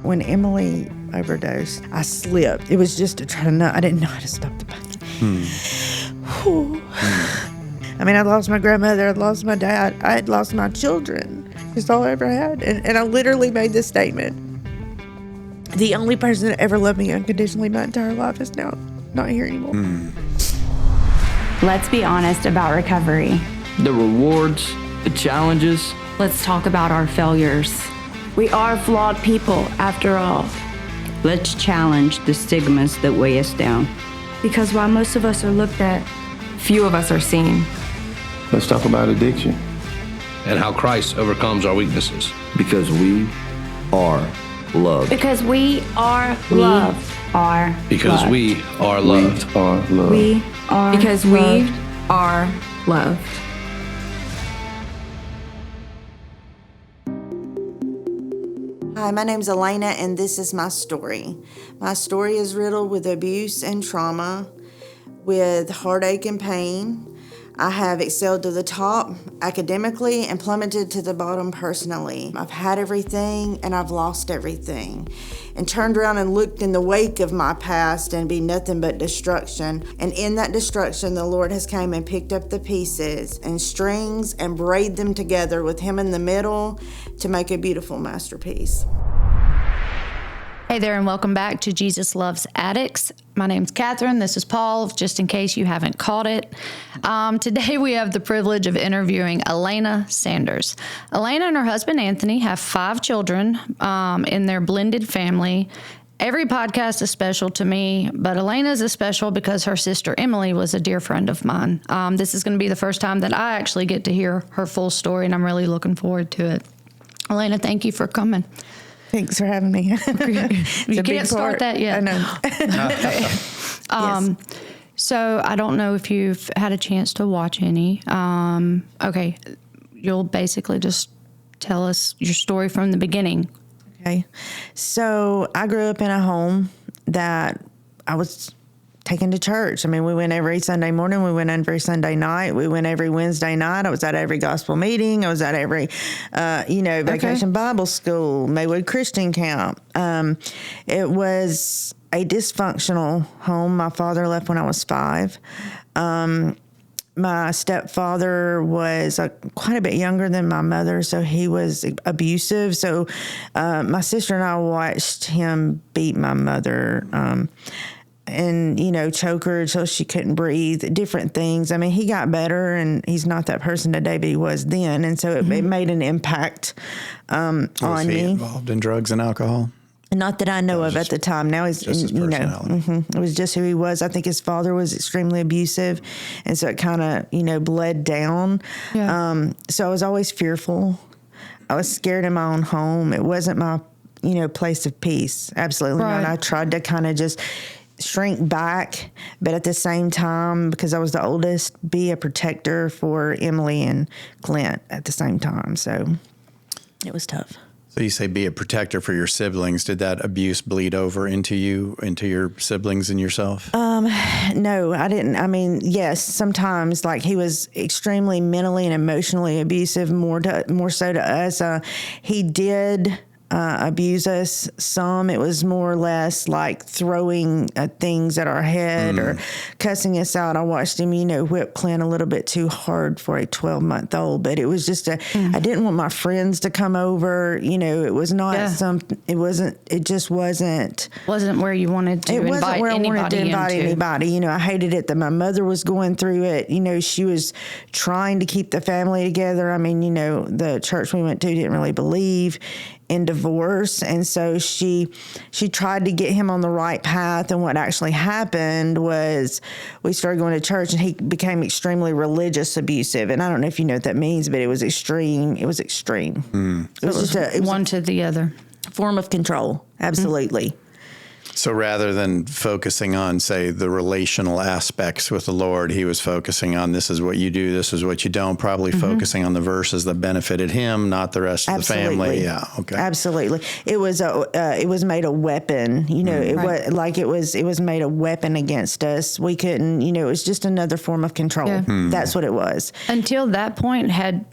When Emily overdosed, I slipped. It was just to try to know. I didn't know how to stop the pain. I mean, I'd lost my grandmother. I'd lost my dad. I had lost my children. It's all I ever had. And I literally made this statement. The only person that ever loved me unconditionally my entire life is now not here anymore. Let's be honest about recovery. The rewards, the challenges. Let's talk about our failures. We are flawed people, after all. Let's challenge the stigmas that weigh us down. Because while most of us are looked at, Few of us are seen. Let's talk about addiction. And how Christ overcomes our weaknesses. Because we are loved. because we are loved. Because we are loved. We are loved. We are Because loved. we are loved. Hi, my name's Alana, and this is my story. My story is riddled with abuse and trauma, with heartache and pain. I have excelled to the top academically and plummeted to the bottom personally. I've had everything and I've lost everything, and turned around and looked in the wake of my past and be nothing but destruction. And in that destruction, the Lord has came and picked up the pieces and strings and braid them together with Him in the middle to make a beautiful masterpiece. Hey there, and welcome back to Jesus Loves Addicts. My name's Kathryn. This is Paul, just in case you haven't caught it. Today we have the privilege of interviewing Alana Sanders. Alana and her husband Anthony have 5 children in their blended family. Every podcast is special to me, but Alana's is special because her sister Emily was a dear friend of mine. This is going to be the first time that I actually get to hear her full story, and I'm really looking forward to it. Alana, thank you for coming. Thanks for having me. You can't start that yet. I know. So I don't know if you've had a chance to watch any. Okay, you'll basically just tell us your story from the beginning. Okay. So I grew up in a home that I was taken to church. I mean, we went every Sunday morning. We went every Sunday night. We went every Wednesday night. I was at every gospel meeting. I was at every, vacation Bible school, Maywood Christian camp. It was a dysfunctional home. My father left when I was 5. My stepfather was quite a bit younger than my mother, so he was abusive. So my sister and I watched him beat my mother. And, choke her until she couldn't breathe, different things. I mean, he got better, and he's not that person today, but he was then. And so it made an impact on was he me. Involved in drugs and alcohol? Not that I know of at the time. Now he's, just his personality. It was just who he was. I think his father was extremely abusive, and so it kind of, bled down. Yeah. So I was always fearful. I was scared in my own home. It wasn't my, place of peace. Absolutely Right. not. I tried to kind of just shrink back, but at the same time, because I was the oldest, be a protector for Emily and Clint at the same time. So it was tough. So you say be a protector for your siblings. Did that abuse bleed over into you, into your siblings and yourself? No, I didn't. I mean, yes, sometimes like he was extremely mentally and emotionally abusive, more so to us. He did abuse us some. It was more or less like throwing things at our head or cussing us out. I watched him, whip Clint a little bit too hard for a 12-month-old, but it was just I didn't want my friends to come over. It was not it just wasn't Wasn't where you wanted to invite wasn't where I anybody wanted to invite into. anybody. I hated it that my mother was going through it. She was trying to keep the family together. I mean, the church we went to didn't really believe in divorce, and so she tried to get him on the right path. And what actually happened was we started going to church, and he became extremely religious abusive. And I don't know if you know what that means, but it was extreme. It was extreme. It was just one to the other. form of control. Absolutely. So rather than focusing on, say, the relational aspects with the Lord, he was focusing on this is what you do, this is what you don't, probably focusing on the verses that benefited him, not the rest of the family. Yeah, okay. Absolutely. It was made a weapon. It was made a weapon against us. We couldn't, it was just another form of control. Yeah. That's what it was. Until that point, had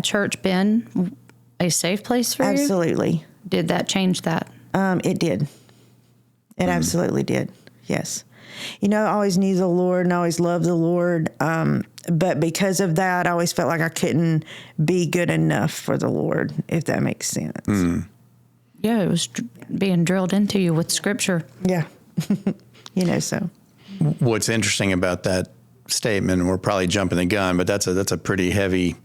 church been a safe place for you? Absolutely. Did that change that? It did. It absolutely did. Yes. You know, I always knew the Lord and I always loved the Lord. But because of that, I always felt like I couldn't be good enough for the Lord, if that makes sense. Yeah, it was being drilled into you with scripture. Yeah. You know, so. What's interesting about that statement, and we're probably jumping the gun, but that's a pretty heavy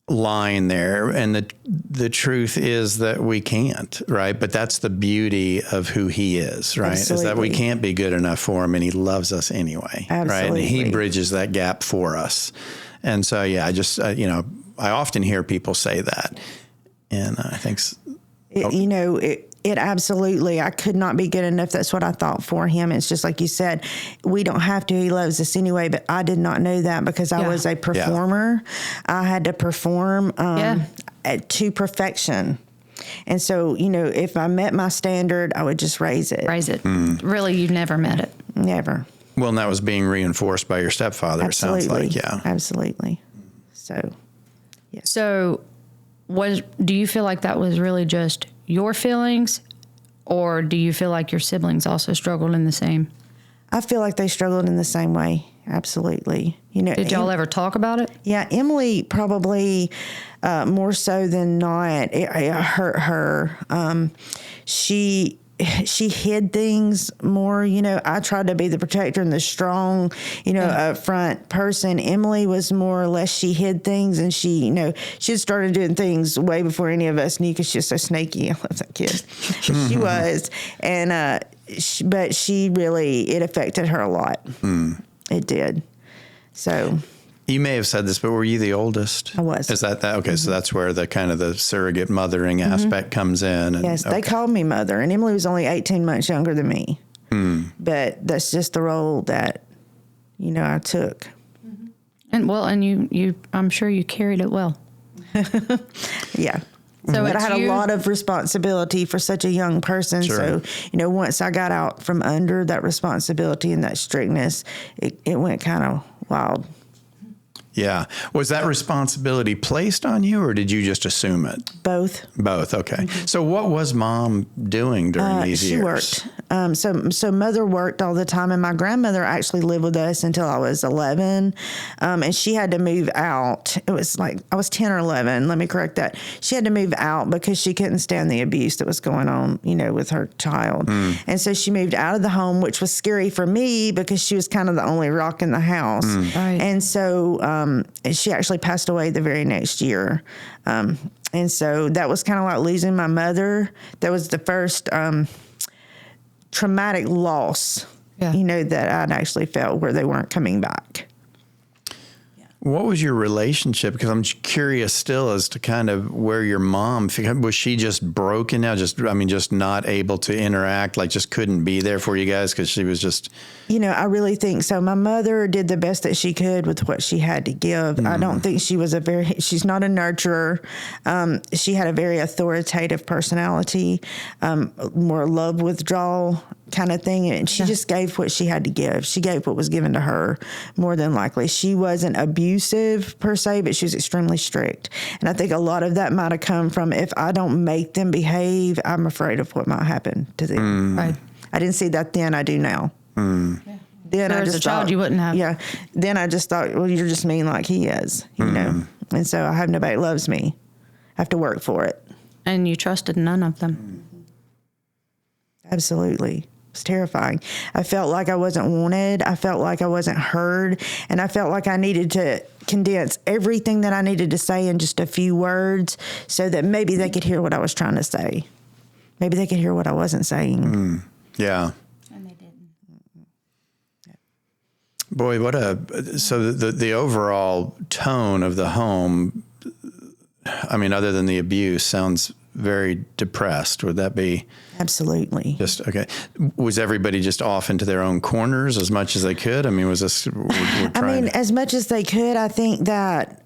line there. And the truth is that we can't, right? But that's the beauty of who he is, right? Absolutely. Is that we can't be good enough for him and he loves us anyway, right? And he bridges that gap for us. And so, yeah, I often hear people say that. And I think... It absolutely, I could not be good enough. That's what I thought for him. It's just like you said, we don't have to. He loves us anyway. But I did not know that because I was a performer. I had to perform to perfection. And so, if I met my standard, I would just raise it. Really, you've never met it. Never. Well, and that was being reinforced by your stepfather, Absolutely. It sounds like, yeah. Absolutely. So, yes. So, do you feel like that was really just your feelings, or do you feel like your siblings also struggled in the same? I feel like they struggled in the same way. Absolutely. Did y'all ever talk about it? Yeah, Emily probably more so than not. It hurt her. She hid things more. I tried to be the protector and the strong, upfront person. Emily was more or less, she hid things, and she had started doing things way before any of us knew because she was so snaky. I love that kid. She was. And, but she really, it affected her a lot. It did. So... You may have said this, but were you the oldest? I was. Is that? Okay, so that's where the kind of the surrogate mothering aspect comes in. And, yes, they called me mother, and Emily was only 18 months younger than me. But that's just the role that, I took. And you, I'm sure you carried it well. Yeah. So but I had a lot of responsibility for such a young person. Sure. So, once I got out from under that responsibility and that strictness, it went kind of wild. Yeah. Was that responsibility placed on you, or did you just assume it? Both. Okay. So what was mom doing during these years? She worked. So mother worked all the time, and my grandmother actually lived with us until I was 11, and she had to move out. It was like I was 10 or 11. Let me correct that. She had to move out because she couldn't stand the abuse that was going on, with her child. And so she moved out of the home, which was scary for me because she was kind of the only rock in the house. Right. And so she actually passed away the very next year. And so that was kind of like losing my mother. That was the first traumatic loss, that I'd actually felt where they weren't coming back. What was your relationship? Because I'm curious still as to kind of where your mom, was she just broken now? Just not able to interact, like just couldn't be there for you guys because she was just... I really think so. My mother did the best that she could with what she had to give. I don't think she's not a nurturer. She had a very authoritative personality, more love withdrawal kind of thing. And she just gave what she had to give. She gave what was given to her, more than likely. She wasn't abusive per se, but she was extremely strict. And I think a lot of that might have come from, if I don't make them behave, I'm afraid of what might happen to them. Right. I didn't see that then. I do now. Then so as a child, you wouldn't have. Yeah. Then I just thought, well, you're just mean like he is, And so I have nobody that loves me. I have to work for it. And you trusted none of them. Absolutely. It was terrifying. I felt like I wasn't wanted. I felt like I wasn't heard. And I felt like I needed to condense everything that I needed to say in just a few words so that maybe they could hear what I was trying to say. Maybe they could hear what I wasn't saying. Yeah. And they didn't. Boy, so the overall tone of the home, other than the abuse, sounds very depressed. Would that be? Absolutely. Just, okay. Was everybody just off into their own corners as much as they could? Was this, as much as they could. I think that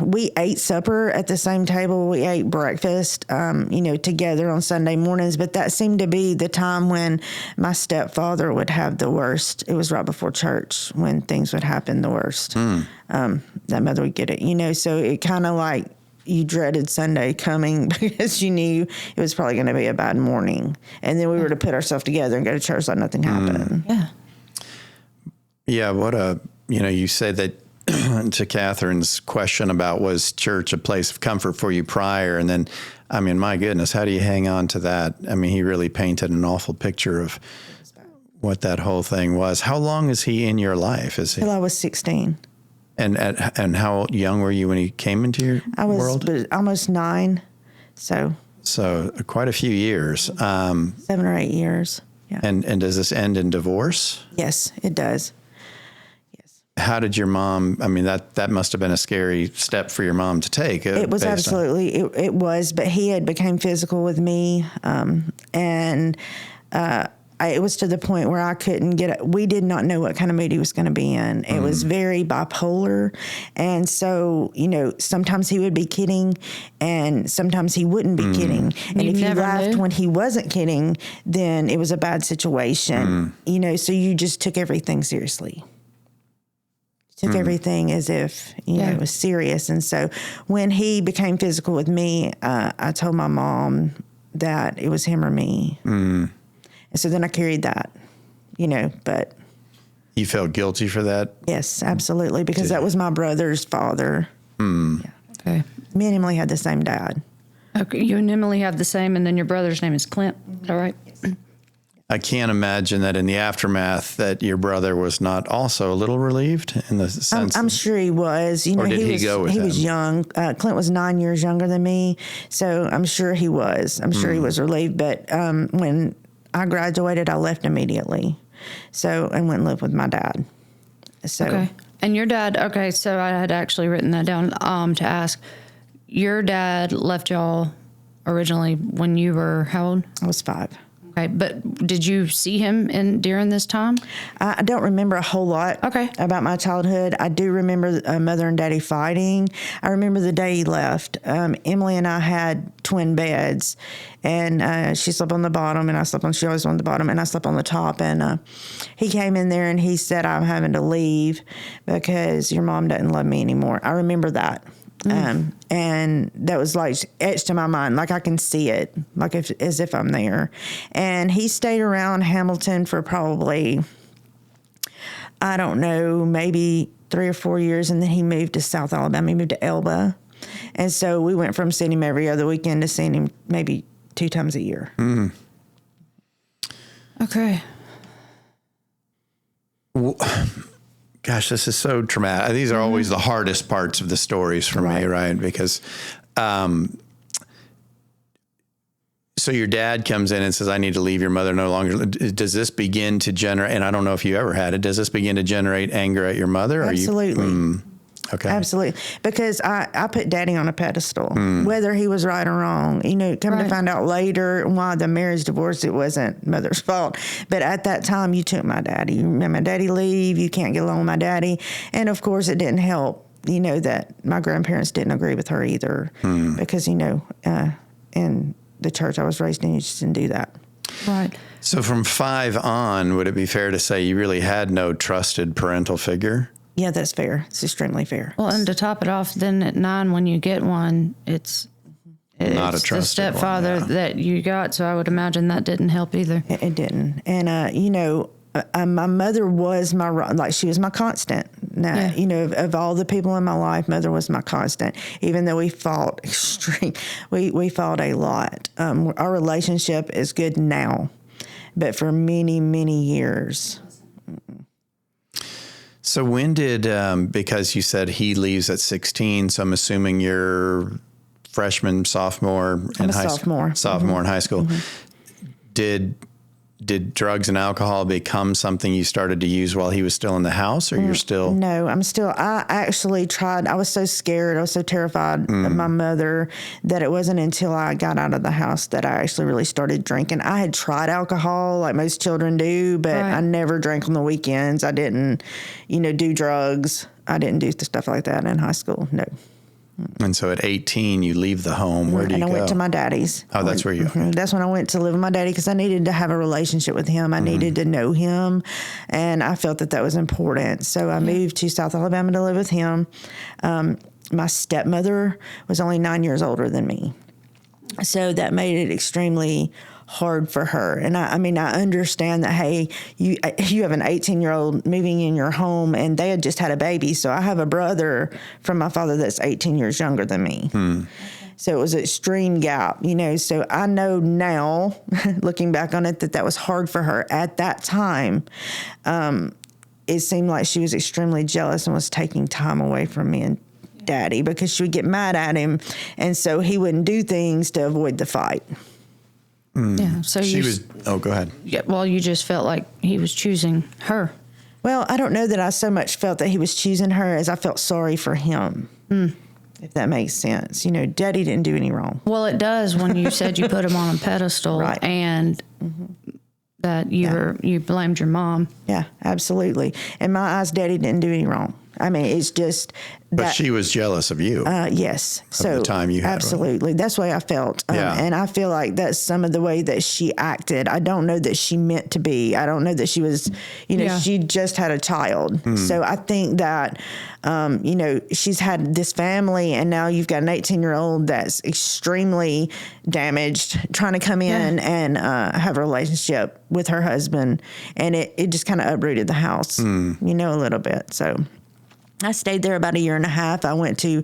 we ate supper at the same table. We ate breakfast, together on Sunday mornings. But that seemed to be the time when my stepfather would have the worst. It was right before church when things would happen the worst. That mother would get it, so it kind of like you dreaded Sunday coming because you knew it was probably going to be a bad morning. And then we were to put ourselves together and go to church like nothing happened. Yeah. Yeah, you say that to Kathryn's question about was church a place of comfort for you prior? And then, I mean, my goodness, how do you hang on to that? I mean, he really painted an awful picture of what that whole thing was. How long is he in your life? Till I was 16. And how young were you when he came into your world? I was almost 9, so quite a few years. 7 or 8 years. Yeah. And does this end in divorce? Yes, it does. Yes. How did your mom? I mean, that must have been a scary step for your mom to take. It was absolutely. It was, but he had become physical with me, and. It was to the point where I couldn't we did not know what kind of mood he was going to be in. It was very bipolar. And so, sometimes he would be kidding and sometimes he wouldn't be kidding. And if you laughed when he wasn't kidding, then it was a bad situation, so you just took everything seriously. Took everything as if, it was serious. And so when he became physical with me, I told my mom that it was him or me. And so then I carried that, but. You felt guilty for that? Yes, absolutely, because that was my brother's father. Yeah. Okay. Me and Emily had the same dad. Okay, you and Emily have the same, and then your brother's name is Clint. Is that right? Yes. I can't imagine that in the aftermath that your brother was not also a little relieved in the sense. I'm sure he was. Or did he go with him? He was young. Clint was 9 years younger than me, so I'm sure he was. I'm sure he was relieved. But when I graduated, I left immediately. And went and lived with my dad. So. Okay. And your dad, so I had actually written that down to ask. Your dad left y'all originally when you were how old? I was 5. Okay, but did you see him during this time? I don't remember a whole lot about my childhood. I do remember Mother and Daddy fighting. I remember the day he left. Emily and I had twin beds, and she slept on the bottom, and she always on the bottom, and I slept on the top. And he came in there, and he said, "I'm having to leave because your mom doesn't love me anymore." I remember that. And that was like etched to my mind, like I can see it, like as if I'm there. And he stayed around Hamilton for probably, I don't know, maybe 3 or 4 years, and then he moved to South Alabama. He moved to Elba. And so we went from seeing him every other weekend to seeing him maybe 2 times a year. Okay. Gosh, this is so traumatic. These are always the hardest parts of the stories for me, right? Because, so your dad comes in and says, "I need to leave your mother no longer." Does this begin to generate, and I don't know if you ever had it, does this begin to generate anger at your mother? Absolutely. Okay. Absolutely. Because I put Daddy on a pedestal, whether he was right or wrong. Come to find out later why the marriage divorced, it wasn't Mother's fault. But at that time, you took my daddy. You made my daddy leave. You can't get along with my daddy. And, of course, it didn't help, that my grandparents didn't agree with her either. Because, in the church I was raised in, you just didn't do that. Right. So from 5 on, would it be fair to say you really had no trusted parental figure? Yeah, that's fair. It's extremely fair. Well, and to top it off, then at 9, when you get one, it's not a trusted the stepfather that you got. So I would imagine that didn't help either. It didn't. And, my mother was she was my constant. Now, of all the people in my life, Mother was my constant. Even though we fought we fought a lot. Our relationship is good now, but for many, many years. So when did, because you said he leaves at 16, so I'm assuming you're freshman, sophomore in high school. Sophomore in high school. Did drugs and alcohol become something you started to use while he was still in the house, or you're still? No, I actually tried. I was so scared. I was so terrified of my mother that it wasn't until I got out of the house that I actually really started drinking. I had tried alcohol like most children do, but I never drank on the weekends. I didn't, do drugs. I didn't do stuff like that in high school. No. And so at 18, you leave the home. Where do you go? And I went to my daddy's. Oh, that's where you are. That's when I went to live with my daddy because I needed to have a relationship with him. I needed to know him, and I felt that was important. So I moved to South Alabama to live with him. my stepmother was only 9 years older than me. So that made it extremely hard for her. And I mean, I understand that, hey, you have an 18-year-old moving in your home, and they had just had a baby. So I have a brother from my father that's 18 years younger than me. So it was an extreme gap, you know. So I know now, looking back on it, that was hard for her. At that time, it seemed like she was extremely jealous and was taking time away from me and Daddy, because she would get mad at him, and so he wouldn't do things to avoid the fight. Yeah. So go ahead. Yeah. Well, you just felt like he was choosing her. Well, I don't know that I so much felt that he was choosing her as I felt sorry for him. If that makes sense. You know, Daddy didn't do any wrong. Well, it does when you said you put him on a pedestal, Right. And that you blamed your mom. Yeah, absolutely. In my eyes, Daddy didn't do any wrong. I mean, it's just that. But she was jealous of you. Yes. Of the time you had. Absolutely. That's the way I felt. Yeah. And I feel like that's some of the way that she acted. I don't know that she meant to be. I don't know that she was, you know, she just had a child. So I think that, you know, she's had this family, and now you've got an 18-year-old that's extremely damaged, trying to come in and have a relationship with her husband. And it just kind of uprooted the house, you know, a little bit. So I stayed there about a year and a half. I went to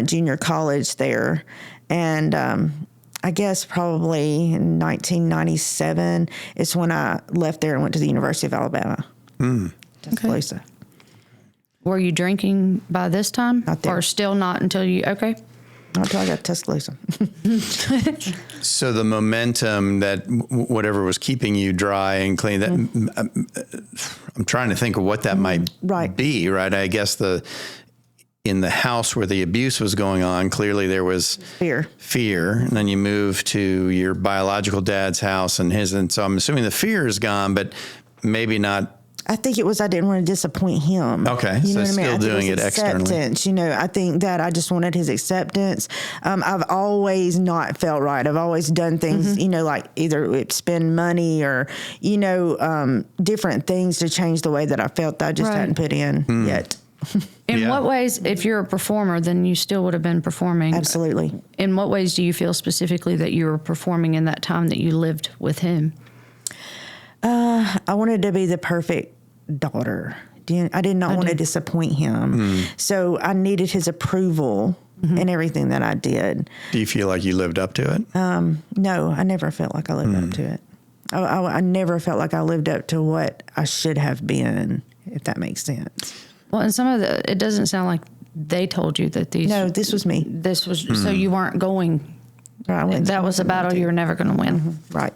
junior college there, and I guess probably in 1997 is when I left there and went to the University of Alabama. Tuscaloosa. Were you drinking by this time? Not there. Or still not until you, okay. Not until I got to Tuscaloosa. So the momentum that whatever was keeping you dry and clean, that I'm trying to think of what that might be, right? I guess in the house where the abuse was going on, clearly there was fear. And then you move to your biological dad's house and so I'm assuming the fear is gone, but maybe not. I think it was I didn't want to disappoint him. Okay, you know so what I mean? still doing it externally. Acceptance. You know, I think that I just wanted his acceptance. I've always not felt right. I've always done things, you know, like either spend money or, you know, different things to change the way that I felt that I just hadn't put in yet. In what ways, if you're a performer, then you still would have been performing? Absolutely. In what ways do you feel specifically that you were performing in that time that you lived with him? I wanted to be the perfect daughter. I did not want to disappoint him. So I needed his approval in everything that I did. Do you feel like you lived up to it? No, I never felt like I lived up to it. I never felt like I lived up to what I should have been, if that makes sense. Well, and it doesn't sound like they told you that these. No, this was me. This was, so you weren't going. Right, that was a battle you were never going to win. Right.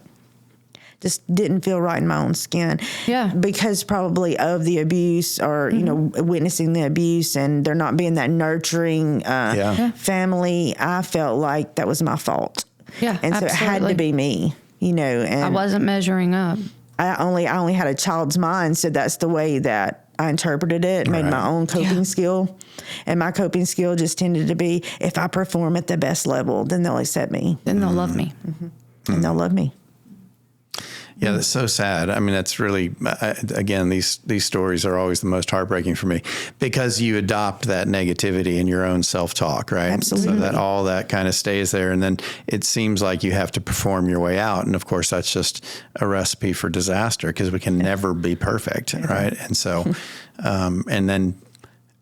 Just didn't feel right in my own skin. Yeah. Because probably of the abuse or, you know, witnessing the abuse and there not being that nurturing family, I felt like that was my fault. Yeah, and so it had to be me, you know. And I wasn't measuring up. I only had a child's mind, so that's the way that I interpreted it, made my own coping skill. And my coping skill just tended to be, if I perform at the best level, then they'll accept me. Then they'll love me. And they'll love me. Yeah, that's so sad. I mean, that's really, again, these stories are always the most heartbreaking for me because you adopt that negativity in your own self-talk, right? Absolutely. So that all that kind of stays there. And then it seems like you have to perform your way out. And of course, that's just a recipe for disaster because we can never be perfect, right? And so, and then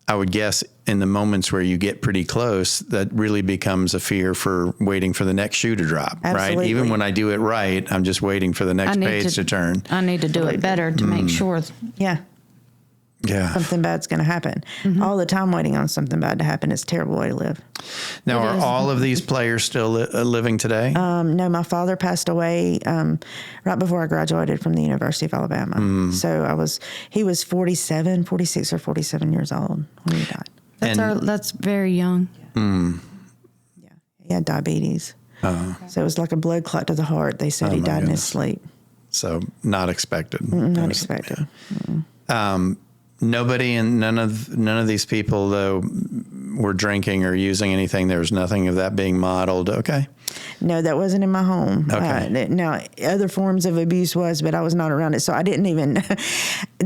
I would guess in the moments where you get pretty close, that really becomes a fear for waiting for the next shoe to drop, right? Even when I do it right, I'm just waiting for the next page to turn. I need to do it better to make sure. Yeah. Something bad's going to happen. All the time waiting on something bad to happen is a terrible way to live. Now, are all of these players still living today? No, my father passed away right before I graduated from the University of Alabama. So he was 46 or 47 years old when he died. That's very young. Yeah. He had diabetes. So it was like a blood clot to the heart. They said he died in his sleep. So not expected. Not expected. Nobody and none of these people though were drinking or using anything. There was nothing of that being modeled. Okay. No, that wasn't in my home. Okay. Now, other forms of abuse was, but I was not around it. So I didn't even,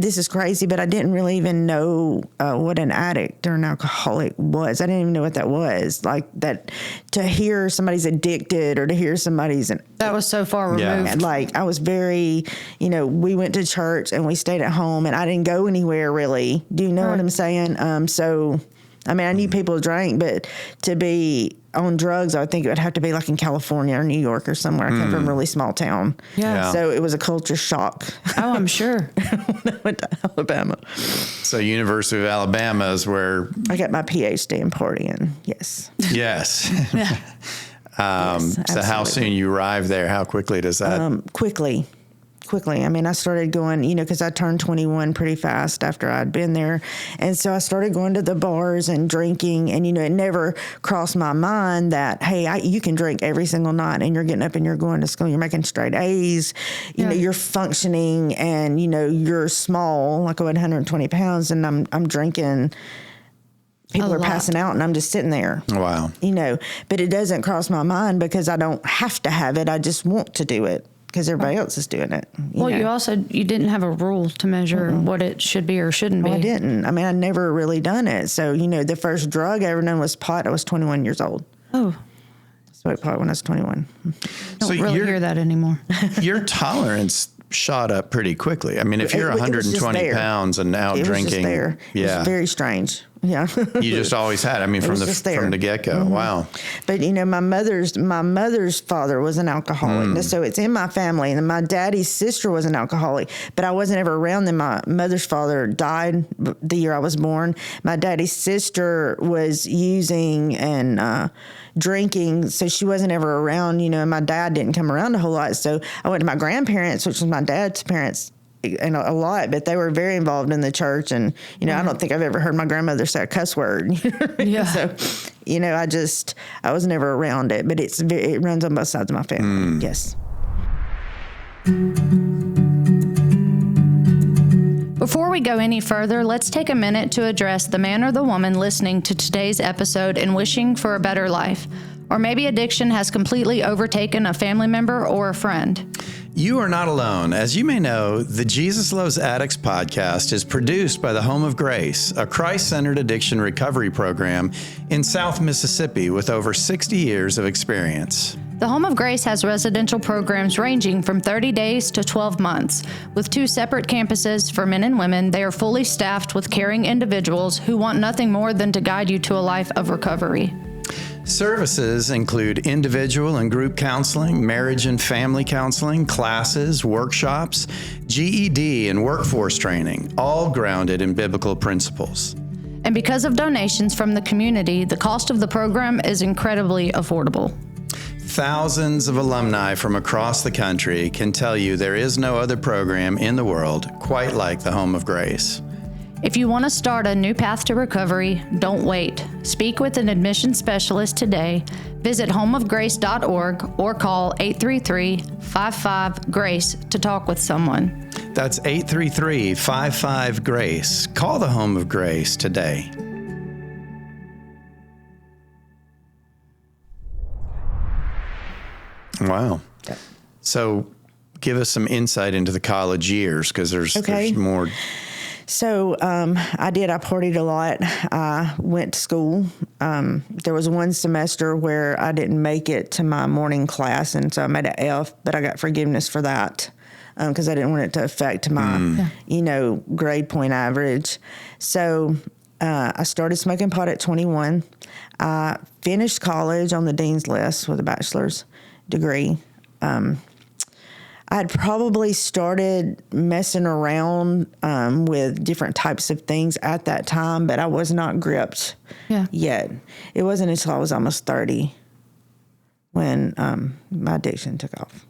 this is crazy, but I didn't really even know what an addict or an alcoholic was. I didn't even know what that was. Like that, to hear somebody's addicted or to hear somebody's... That was so far removed. Like I was very, we went to church and we stayed at home and I didn't go anywhere really. Do you know what I'm saying? So, I mean, I knew people drank, but to be on drugs, I would think it would have to be like in California or New York or somewhere. I come from a really small town. Yeah. So it was a culture shock. Oh, I'm sure. When I went to Alabama. So University of Alabama is where... I got my PhD in partying. Yes. Yes. Yeah. So how soon you arrived there? How quickly does that... Quickly. I mean, I started going, because I turned 21 pretty fast after I'd been there. And so I started going to the bars and drinking. And, it never crossed my mind that, hey, you can drink every single night and you're getting up and you're going to school. You're making straight A's. You know, you're functioning and, you're small, like I weighed 120 pounds and I'm drinking. People are passing out and I'm just sitting there. Wow. But it doesn't cross my mind because I don't have to have it. I just want to do it. Because everybody else is doing it. You didn't have a rule to measure what it should be or shouldn't be. I didn't. I mean, I never really done it. So, the first drug I ever done was pot. I was 21 years old. Oh. I smoked pot when I was 21. Don't really hear that anymore. Your tolerance shot up pretty quickly. I mean, if you're 120 pounds and out drinking. It was very strange. Yeah. You just always had. I mean, from the get-go. Wow. But my mother's father was an alcoholic. So it's in my family. And my daddy's sister was an alcoholic, but I wasn't ever around them. My mother's father died the year I was born. My daddy's sister was using and drinking, so she wasn't ever around, and my dad didn't come around a whole lot. So I went to my grandparents, which was my dad's parents, and a lot, but they were very involved in the church. And, I don't think I've ever heard my grandmother say a cuss word. Yeah. So, I was never around it, but it runs on both sides of my family. Yes. Before we go any further, let's take a minute to address the man or the woman listening to today's episode and wishing for a better life. Or maybe addiction has completely overtaken a family member or a friend. You are not alone. As you may know, the Jesus Loves Addicts podcast is produced by the Home of Grace, a Christ-centered addiction recovery program in South Mississippi with over 60 years of experience. The Home of Grace has residential programs ranging from 30 days to 12 months. With 2 separate campuses for men and women, they are fully staffed with caring individuals who want nothing more than to guide you to a life of recovery. Services include individual and group counseling, marriage and family counseling, classes, workshops, GED, and workforce training, all grounded in biblical principles. And because of donations from the community, the cost of the program is incredibly affordable. Thousands of alumni from across the country can tell you there is no other program in the world quite like the Home of Grace. If you want to start a new path to recovery, don't wait. Speak with an admissions specialist today. Visit homeofgrace.org or call 833-55-GRACE to talk with someone. That's 833-55-GRACE. Call the Home of Grace today. Wow. So give us some insight into the college years, because there's more. So I partied a lot. I went to school. There was one semester where I didn't make it to my morning class, and so I made an F, but I got forgiveness for that because I didn't want it to affect my, grade point average. So I started smoking pot at 21. I finished college on the dean's list with a bachelor's degree. I had probably started messing around with different types of things at that time, but I was not gripped yet. It wasn't until I was almost 30 when my addiction took off.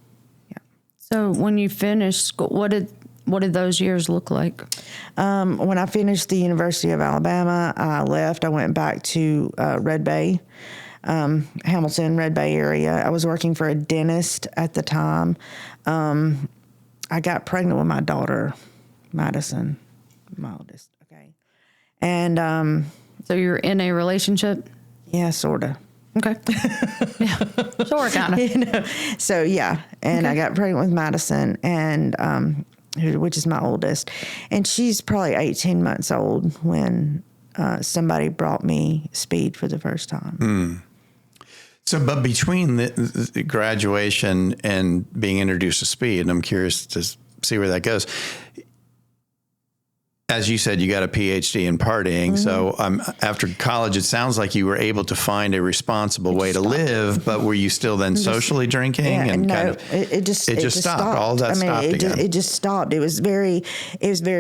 Yeah. So when you finished school, what did those years look like? When I finished the University of Alabama, I left. I went back to Red Bay. Hamilton, Red Bay area. I was working for a dentist at the time. I got pregnant with my daughter, Madison, my oldest. Okay. And so you're in a relationship? Yeah, sort of. Okay. Yeah. Sort of, kind of. So, yeah. And I got pregnant with Madison. And which is my oldest. And she's probably 18 months old when somebody brought me speed for the first time. So, but between the graduation and being introduced to speed, and I'm curious to see where that goes. As you said, you got a PhD in partying. So after college, it sounds like you were able to find a responsible way to live, but were you still then socially drinking? It just stopped. All of that stopped again. It just stopped. It was very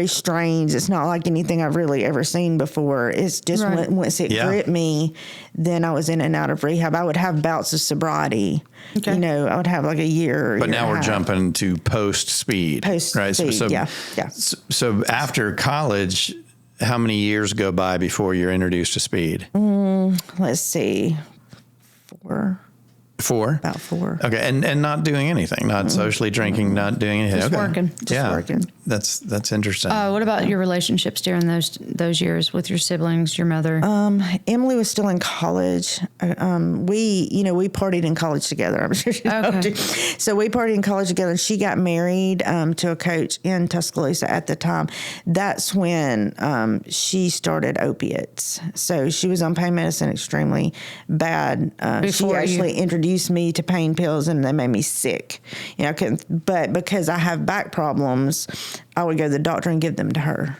strange. It's not like anything I've really ever seen before. It's just once it gripped me, then I was in and out of rehab. I would have bouts of sobriety. Okay. You know, I would have like a year. But now we're jumping to post-speed. Post-speed, yeah. So after college, how many years go by before you're introduced to speed? Let's see. 4. 4? About 4. Okay, and not doing anything, not socially drinking, not doing anything. Just working. Just working. That's interesting. What about your relationships during those years with your siblings, your mother? Emily was still in college. We partied in college together. I'm sure you know. So we partied in college together. And she got married to a coach in Tuscaloosa at the time. That's when she started opiates. So she was on pain medicine extremely bad. She actually introduced me to pain pills, and they made me sick. You know, I couldn't. But because I have back problems, I would go to the doctor and give them to her.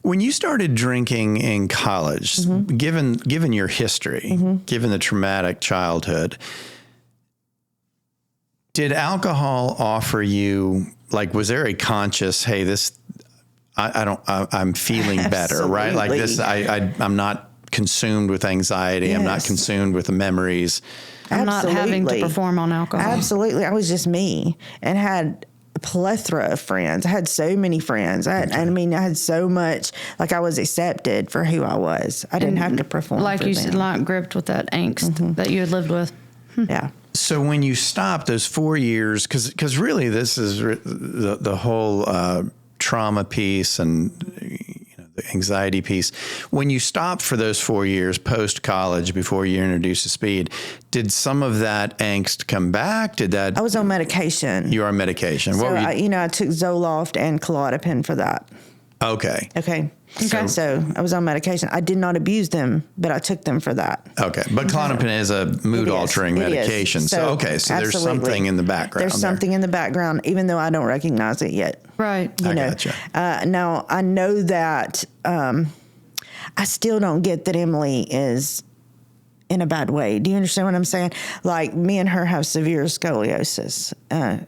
When you started drinking in college, given your history, given the traumatic childhood, did alcohol offer you, like, was there a conscious, hey, this, I'm feeling better, right? Like this, I'm not consumed with anxiety. Yes. I'm not consumed with the memories. I'm not having to perform on alcohol. Absolutely. I was just me and had a plethora of friends. I had so many friends. I had so much, like I was accepted for who I was. I didn't have to perform. Like you said, like gripped with that angst that you had lived with. Yeah. So when you stopped those 4 years, because really this is the whole trauma piece and the anxiety piece. When you stopped for those 4 years post-college before you introduced to speed, did some of that angst come back? I was on medication. You were on medication. So I took Zoloft and Klonopin for that. Okay. So I was on medication. I did not abuse them, but I took them for that. Okay. But Klonopin is a mood-altering medication. So there's something in the background. There's something in the background, even though I don't recognize it yet. Right. Gotcha. Now, I know that I still don't get that Emily is in a bad way. Do you understand what I'm saying? Like, me and her have severe scoliosis.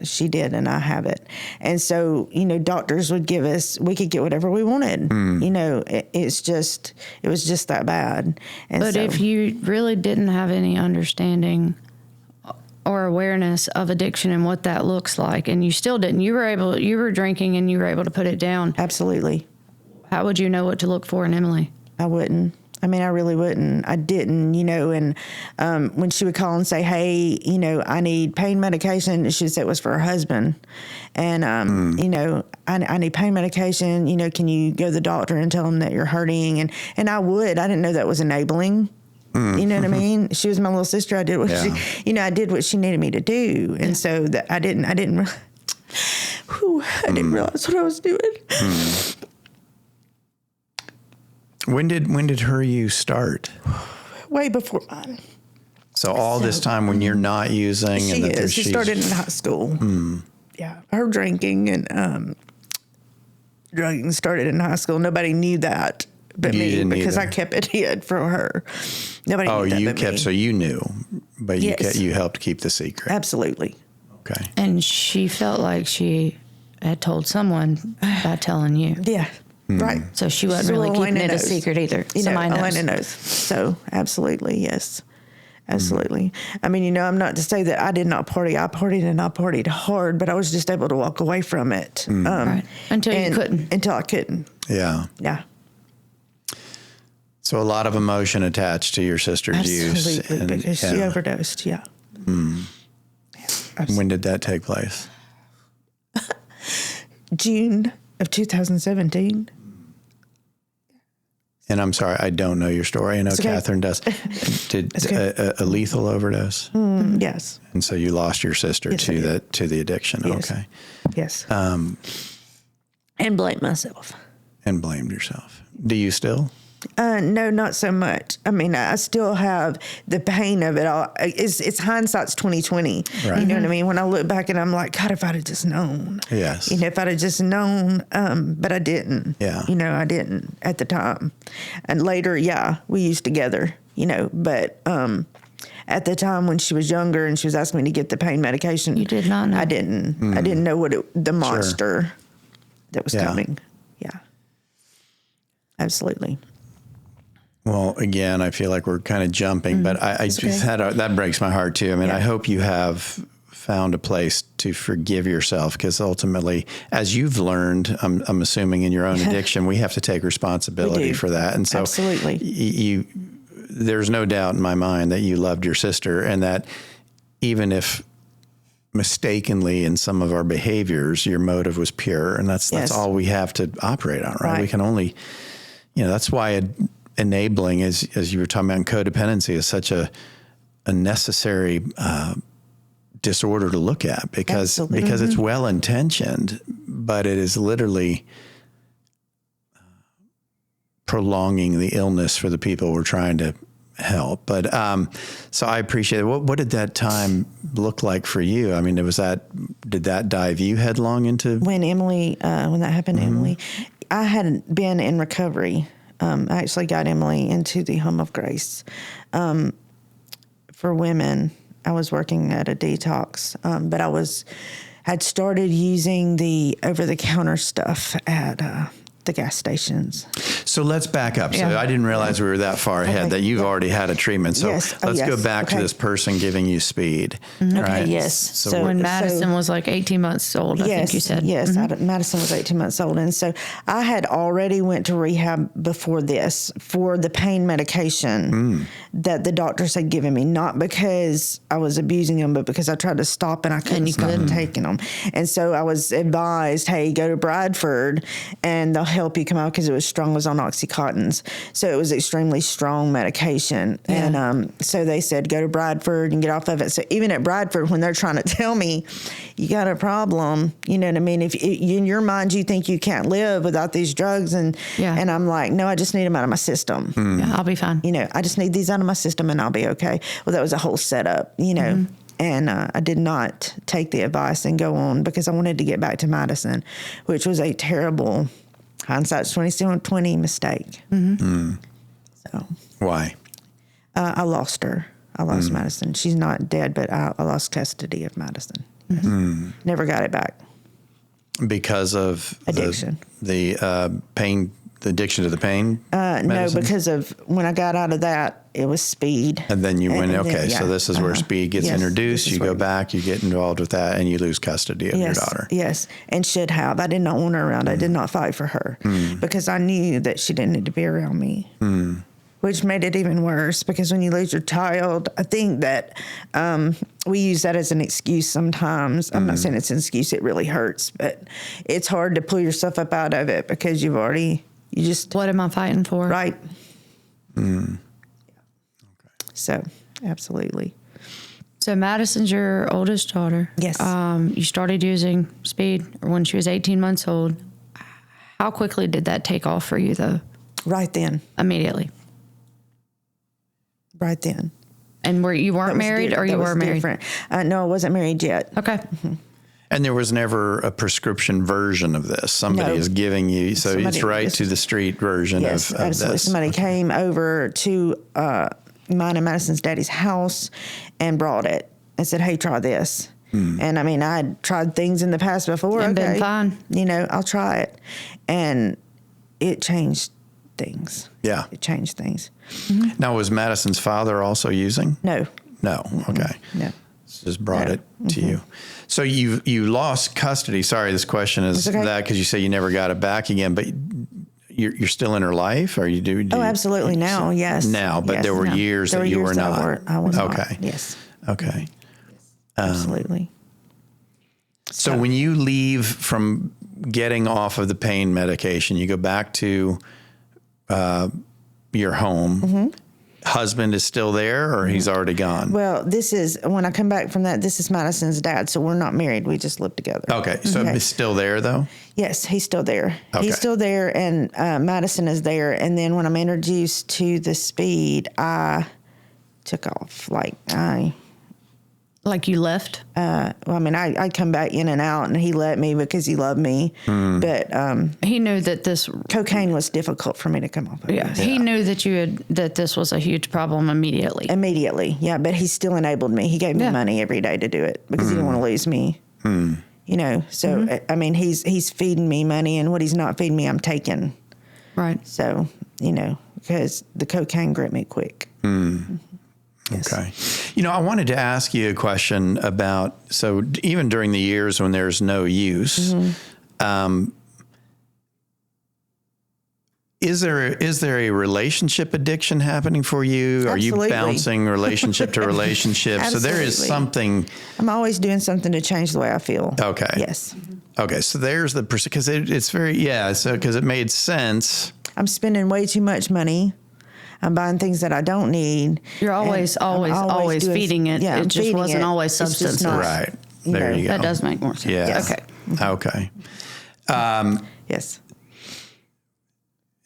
She did, and I have it. And so, doctors would give us, we could get whatever we wanted. It was just that bad. And but if you really didn't have any understanding or awareness of addiction and what that looks like, and you still didn't, you were drinking and you were able to put it down. Absolutely. How would you know what to look for in Emily? I wouldn't. I really wouldn't. I didn't, and when she would call and say, hey, I need pain medication, she would say it was for her husband. And, I need pain medication, can you go to the doctor and tell him that you're hurting? And I would. I didn't know that was enabling. You know what I mean? She was my little sister. I did what I did what she needed me to do. And so that I didn't realize what I was doing. When did her use start? Way before mine. So all this time when you're not using, she started in high school. Yeah, her drinking and drugging started in high school. Nobody knew that but me because I kept it hid from her. Nobody knew that but me. So you knew, but you helped keep the secret. Absolutely. Okay. And she felt like she had told someone by telling you. Yeah. Right. So she wasn't really keeping it a secret either. Elena knows. So absolutely, yes. Absolutely. I'm not to say that I did not party. I partied and I partied hard, but I was just able to walk away from it. Right. Until you couldn't. Until I couldn't. Yeah. Yeah. So a lot of emotion attached to your sister's use. Absolutely, because she overdosed, yeah. When did that take place? June of 2017. And I'm sorry, I don't know your story. I know okay. Kathryn does. Did a lethal overdose? Yes. And so you lost your sister to the addiction. Yes. Okay. Yes. And blame myself. And blamed yourself. Do you still? No, not so much. I mean, I still have the pain of it all. It's hindsight's 2020. Right. You know what I mean? When I look back and I'm like, God, if I'd have just known. Yes. You know, if I'd have just known, but I didn't. Yeah. You know, I didn't at the time. And later, we used together, you know, but at the time when she was younger and she was asking me to get the pain medication. You did not know. I didn't. I didn't know what the monster that was coming. Yeah. Absolutely. Well, again, I feel like we're kind of jumping, but I just that breaks my heart too. I mean, I hope you have found a place to forgive yourself, because ultimately, as you've learned, I'm assuming in your own addiction, we have to take responsibility for that. And so absolutely, there's no doubt in my mind that you loved your sister, and that even if mistakenly in some of our behaviors, your motive was pure, and that's all we have to operate on, right? We can only, that's why enabling, as you were talking about in codependency, is such a necessary disorder to look at, because it's well intentioned, but it is literally prolonging the illness for the people we're trying to help. But so I appreciate it. What did that time look like for you? I mean, did that dive you headlong into when that happened to Emily? I hadn't been in recovery. I actually got Emily into the Home of Grace for women. I was working at a detox, but I had started using the over-the-counter stuff at the gas stations. So let's back up. So I didn't realize we were that far ahead, that you've already had a treatment. So let's go back to this person giving you speed. Right? Yes. So when Madison was like 18 months old, I think you said. Yes, Madison was 18 months old. And so I had already went to rehab before this for the pain medication that the doctors had given me, not because I was abusing them, but because I tried to stop and I couldn't stop taking them. And so I was advised, hey, go to Bradford and they'll help you come out, because it was strong, it was on Oxycontins. So it was extremely strong medication. Yeah. And so they said, go to Bradford and get off of it. So even at Bradford, when they're trying to tell me, you got a problem, you know what I mean? If in your mind, you think you can't live without these drugs. And I'm like, no, I just need them out of my system. Yeah, I'll be fine. You know, I just need these out of my system and I'll be okay. Well, that was a whole setup, you know. And I did not take the advice and go on, because I wanted to get back to Madison, which was a terrible hindsight's 2020 mistake. So why? I lost her. I lost Madison. She's not dead, but I lost custody of Madison. Never got it back. Because of addiction. The pain, the addiction to the pain? No, because of when I got out of that, it was speed. And then you went, so this is where speed gets introduced. You go back, you get involved with that, and you lose custody of your daughter. Yes, and should have. I did not want her around. I did not fight for her because I knew that she didn't need to be around me. Which made it even worse, because when you lose your child, I think that we use that as an excuse sometimes. I'm not saying it's an excuse, it really hurts, but it's hard to pull yourself up out of it, because you just... What am I fighting for? Right. So, absolutely. So Madison's your oldest daughter. Yes. You started using speed when she was 18 months old. How quickly did that take off for you, though? Right then. Immediately. Right then. And you weren't married, or you were married? Different. No, I wasn't married yet. Okay. And there was never a prescription version of this. Somebody is giving you, so it's right to the street version of absolutely. this. Somebody came over to mine and Madison's daddy's house and brought it and said, hey, try this. And I mean, I'd tried things in the past before. And been fine. You know, I'll try it. And it changed things. Yeah. It changed things. Now, was Madison's father also using? No. No. Okay. No. Just brought it to you. So you lost custody. Sorry, this question is that because you say you never got it back again, but you're still in her life, or you do? Oh, absolutely. Now, yes. Now, but there were years that you were not. I was not. Okay. Yes. Okay. Absolutely. So when you leave from getting off of the pain medication, you go back to your home. Husband is still there, or he's already gone? Well, this is, when I come back from that, this is Madison's dad, so we're not married. We just live together. Okay, so he's still there, though? Yes, he's still there. Okay. He's still there, and Madison is there. And then when I'm introduced to the speed, I took off. Like you left? I come back in and out, and he let me because he loved me. But He knew that this... cocaine was difficult for me to come off of. Yeah, he knew that this was a huge problem immediately. Immediately, yeah. But he still enabled me. He gave me money every day to do it because he didn't want to lose me. You know, so I mean, he's feeding me money, and what he's not feeding me, I'm taking. Right. So, you know, because the cocaine gripped me quick. Yes. Okay. You know, I wanted to ask you a question about, so even during the years when there's no use, is there a relationship addiction happening for you? Absolutely. Are you bouncing relationship to relationship? So there is something. I'm always doing something to change the way I feel. Okay. Yes. Okay. So there's the, because it's very, so because it made sense. I'm spending way too much money. I'm buying things that I don't need. You're always feeding it. Yeah, it just wasn't always substance. Right. There you go. That does make more sense. Yeah. Yes. Okay. Yes.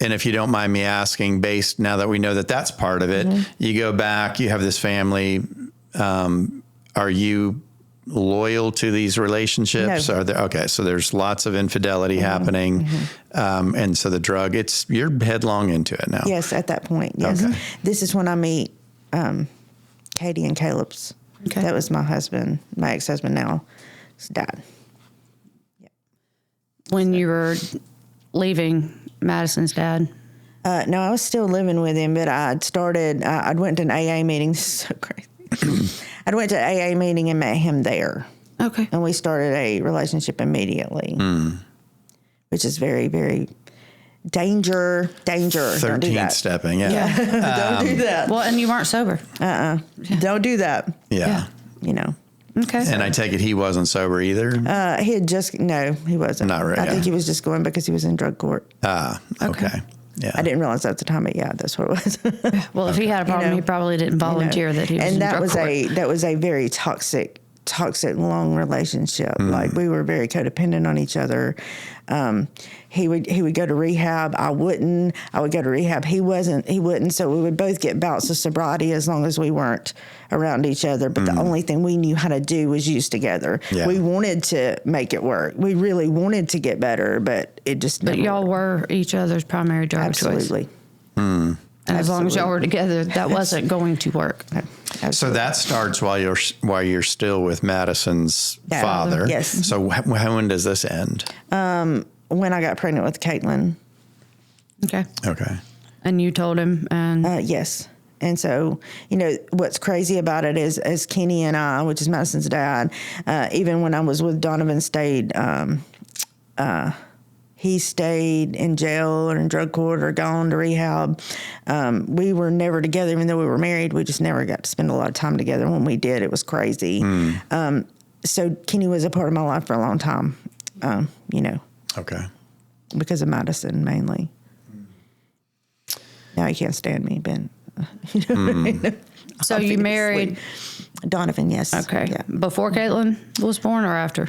And if you don't mind me asking, based now that we know that that's part of it, you go back, you have this family. Are you loyal to these relationships? No. Are there, okay, so there's lots of infidelity happening. And so the drug, you're headlong into it now. Yes, at that point. Yes. Okay. This is when I meet Katie and Caleb's. Okay. That was my husband, my ex-husband now. His dad. When you were leaving Madison's dad? No, I was still living with him, but I went to an AA meeting. This is so crazy. I went to an AA meeting and met him there. Okay. And we started a relationship immediately, which is very, very danger. Don't do 13th that. stepping, Don't do that. Well, and you weren't sober. Don't do that. Yeah. You know. Okay. And I take it he wasn't sober either? He had no, he wasn't. Not really. I think he was just going because he was in drug court. Okay. Yeah. I didn't realize at the time, but yeah, that's what it was. Well, if he had a problem, he probably didn't volunteer that he was in drug court. That was a very toxic, long relationship. Like we were very codependent on each other. He would go to rehab. I wouldn't. I would go to rehab. He wouldn't. So we would both get bouts of sobriety as long as we weren't around each other. But the only thing we knew how to do was use together. Yeah. We wanted to make it work. We really wanted to get better, but it just never But y'all worked. were each other's primary drug choice. Absolutely. And as long as y'all were together, that wasn't going to work. Absolutely. So that starts while you're still with Madison's father. Yes. So when does this end? When I got pregnant with Caitlin. Okay. Okay. And you told him, and Yes. And so, you know, what's crazy about it is, as Kenny and I, which is Madison's dad, even when I was with Donovan, he stayed in jail or in drug court or gone to rehab. We were never together, even though we were married. We just never got to spend a lot of time together. When we did, it was crazy. So Kenny was a part of my life for a long time, you know. Okay. Because of Madison, mainly. Now he can't stand me, Ben. You know what I mean? so you married Donovan, yes. Okay. Yeah. Before Caitlin was born or after?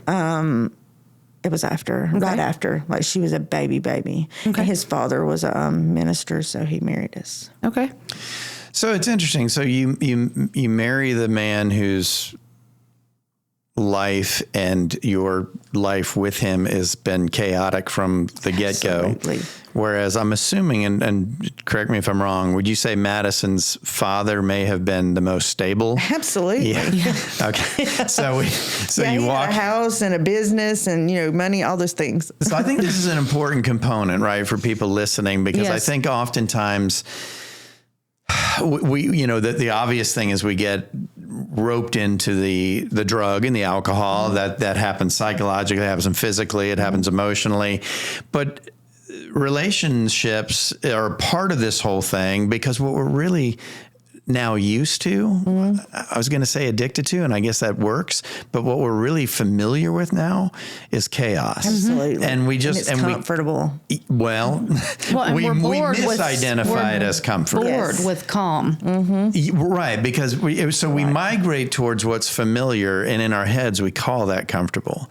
It was after, right after. Like she was a baby. Okay. And his father was a minister, so he married us. Okay. So it's interesting. So you marry the man whose life and your life with him has been chaotic from the get-go. Absolutely. Whereas I'm assuming, and correct me if I'm wrong, would you say Madison's father may have been the most stable? Absolutely. Yeah. Okay. So you he walk had a house and a business and, you know, money, all those things. So I think this is an important component, right, for people listening, because I think oftentimes we you know, the obvious thing is we get roped into the drug and the alcohol. That happens psychologically, it happens physically, it happens emotionally. But relationships are part of this whole thing, because what we're really now used to. I was going to say addicted to, and I guess that works. But what we're really familiar with now is chaos. Absolutely. And we just and it's comfortable. We and we're bored misidentified as comfort. Bored with calm. Right, because we migrate towards what's familiar, and in our heads we call that comfortable.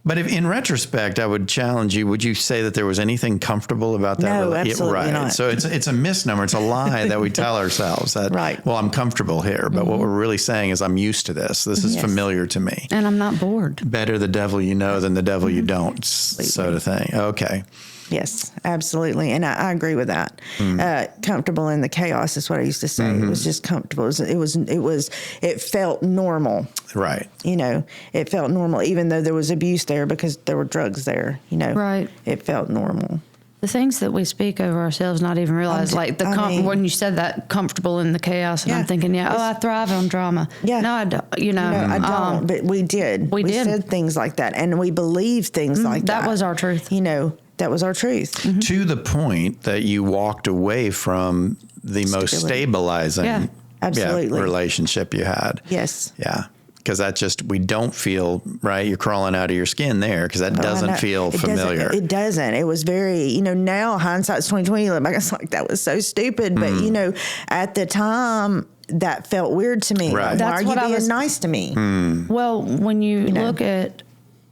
But if, in retrospect, I would challenge you, would you say that there was anything comfortable about that? No, absolutely not. So it's a misnomer. It's a lie that we tell ourselves that, well, I'm comfortable here. But what we're really saying is I'm used to this. This is familiar to me. And I'm not bored. Better the devil you know than the devil you don't, sort of thing. Okay. Yes, absolutely. And I agree with that. Comfortable in the chaos is what I used to say. It was just comfortable. It felt normal. Right. It felt normal, even though there was abuse there because there were drugs there, Right. It felt normal. The things that we speak over ourselves, not even realize, when you said that, comfortable in the chaos, and I'm thinking, I thrive on drama. Yeah. No, I don't. I don't, but we did. We said things like that, and we believed things like that. That was our truth. That was our truth. To the point that you walked away from the most stabilizing absolutely. Relationship you had. Yes. Yeah. Because we don't feel, right? You're crawling out of your skin there because that doesn't feel familiar. It doesn't. It was very, now hindsight's 2020. Look back, it's like, that was so stupid. But, at the time, that felt weird to me. Right. Why are you being nice to me? Well, when you look at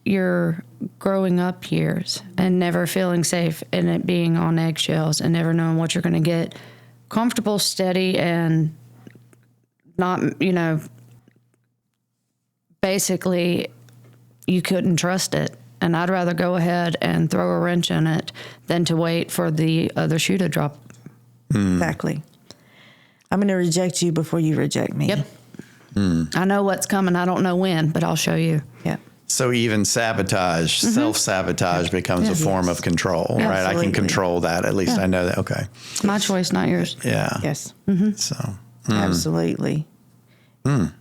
your growing up years and never feeling safe and it being on eggshells and never knowing what you're going to get, comfortable, steady, and not, basically you couldn't trust it. And I'd rather go ahead and throw a wrench in it than to wait for the other shoe to drop. Exactly. I'm going to reject you before you reject me. Yep. I know what's coming. I don't know when, but I'll show you. Yeah. So even sabotage, self-sabotage becomes a form of control, right? Absolutely. I can control that. At least I know that. Okay. It's my choice, not yours. Yeah. Yes. So. Absolutely. All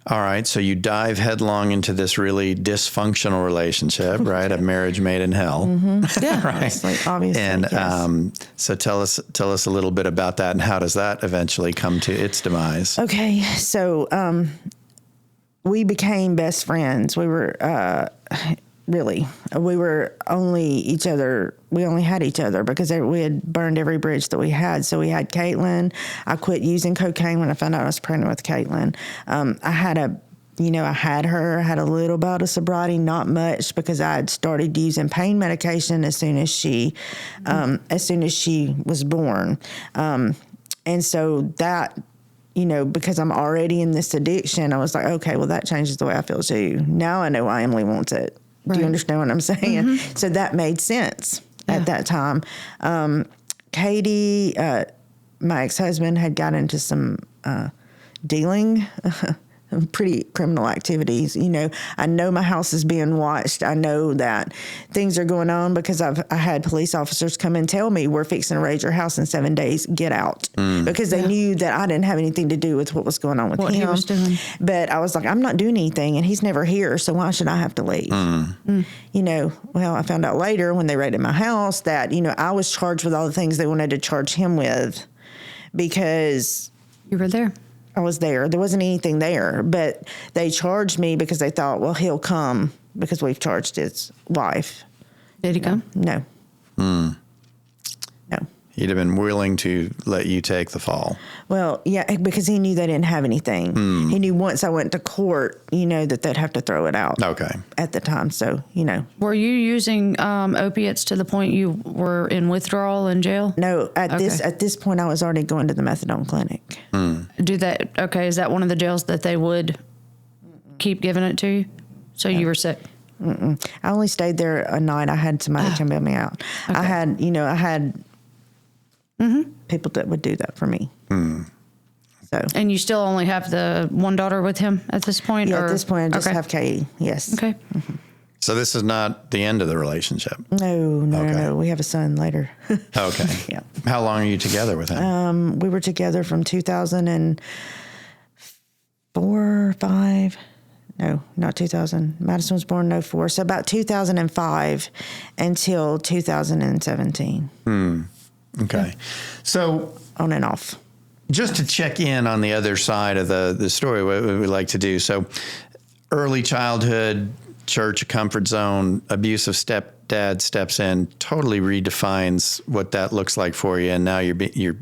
right. So you dive headlong into this really dysfunctional relationship, right? A marriage made in hell. Yeah. Right. Obviously. And yes. So tell us a little bit about that, and how does that eventually come to its demise? Okay. So, we became best friends. We were, we were only each other. We only had each other because we had burned every bridge that we had. So we had Caitlin. I quit using cocaine when I found out I was pregnant with Caitlin. I had her. I had a little bout of sobriety, not much, because I had started using pain medication as soon as she was born. And so that, because I'm already in this addiction, I was like, okay, well, that changes the way I feel too. Now I know why Emily wants it. Right. Do you understand what I'm saying? So that made sense at that time. Katie, my ex-husband, had got into some dealing, pretty criminal activities. I know my house is being watched. I know that things are going on because I had police officers come and tell me, we're fixing to raid your house in 7 days. Get out. Because they knew that I didn't have anything to do with what was going on with him. He was doing. But I was like, I'm not doing anything, and he's never here, so why should I have to leave? Well, I found out later when they raided my house that, I was charged with all the things they wanted to charge him with because You were there. I was there. There wasn't anything there, but they charged me because they thought, well, he'll come because we've charged his wife. Did he come? No. No. He'd have been willing to let you take the fall. Well, yeah, because he knew they didn't have anything. He knew once I went to court, that they'd have to throw it out. Okay. At the time, so, Were you using opiates to the point you were in withdrawal in jail? No, at this point, I was already going to the methadone clinic. Is that one of the jails that they would keep giving it to you? So you were sick? I only stayed there a night. I had somebody come bail me out. Okay. I had people that would do that for me. So. And you still only have the one daughter with him at this point? Yeah, at this point, I just have Katie. Yes. Okay. So this is not the end of the relationship? No. We have a son later. Okay. Yeah. How long are you together with him? We were together from 2004 or 5. No, not 2000. Madison was born in 04. So about 2005 until 2017. Okay. So on and off. Just to check in on the other side of the story, what we like to do. So early childhood, church, a comfort zone, abusive stepdad steps in, totally redefines what that looks like for you. And now you're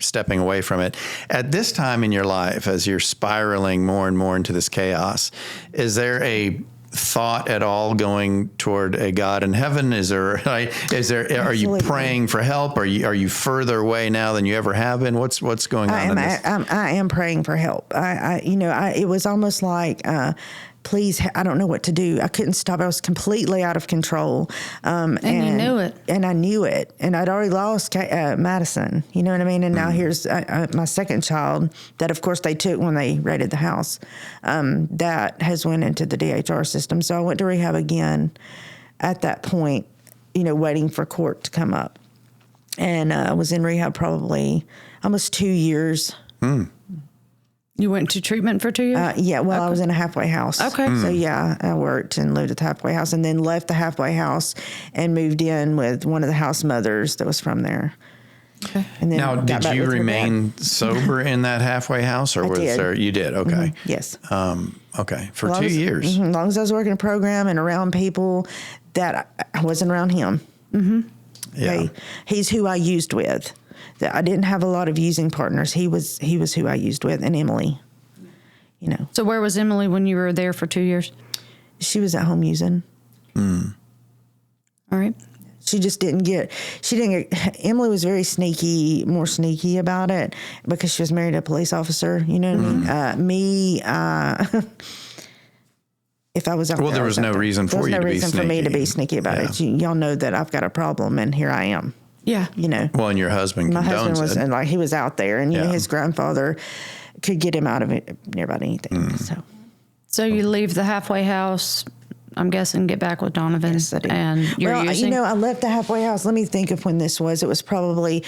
stepping away from it. At this time in your life, as you're spiraling more and more into this chaos, is there a thought at all going toward a God in heaven? Are you praying for help? Are you further away now than you ever have been? What's going on in this? I am praying for help. It was almost like, please, I don't know what to do. I couldn't stop. I was completely out of control. And you knew it. And I knew it. And I'd already lost Madison. You know what I mean? And now here's my second child that, of course, they took when they raided the house. That has went into the DHR system. So I went to rehab again at that point, waiting for court to come up. And I was in rehab probably almost 2 years. You went to treatment for 2 years? Yeah, well, okay. I was in a halfway house. Okay. So, yeah, I worked and lived at the halfway house and then left the halfway house and moved in with one of the house mothers that was from there. Okay. And then now, did you remain sober in that halfway house? Or you did? Okay. Mm-hmm. Yes. Okay. For 2 years. As long as I was working a program and around people that I wasn't around him. Mm-hmm. Yeah. Okay. He's who I used with. I didn't have a lot of using partners. He was who I used with, and Emily, So where was Emily when you were there for 2 years? She was at home using. All right. She didn't get, Emily was very more sneaky about it because she was married to a police officer. You know what I mean? If I was out there. Well, there was no reason for you to be sneaky. There was no reason for me to be sneaky about it. Y'all know that I've got a problem, and here I am. Yeah. Well, and your husband My husband was, it. and he was out there, and his grandfather could get him out of it near about anything. So you leave the halfway house, I'm guessing, get back with Donovan. Yes, I did. And you're using? I left the halfway house. Let me think of when this was. It was probably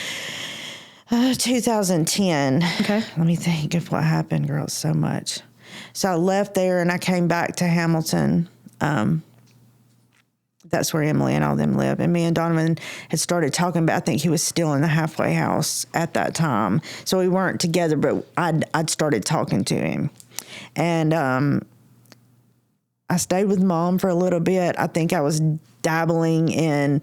2010. Okay. Let me think of what happened, girls, so much. So I left there, and I came back to Hamilton. That's where Emily and all them live. And me and Donovan had started talking, but I think he was still in the halfway house at that time. So we weren't together, but I'd started talking to him. And I stayed with Mom for a little bit. I think I was dabbling in,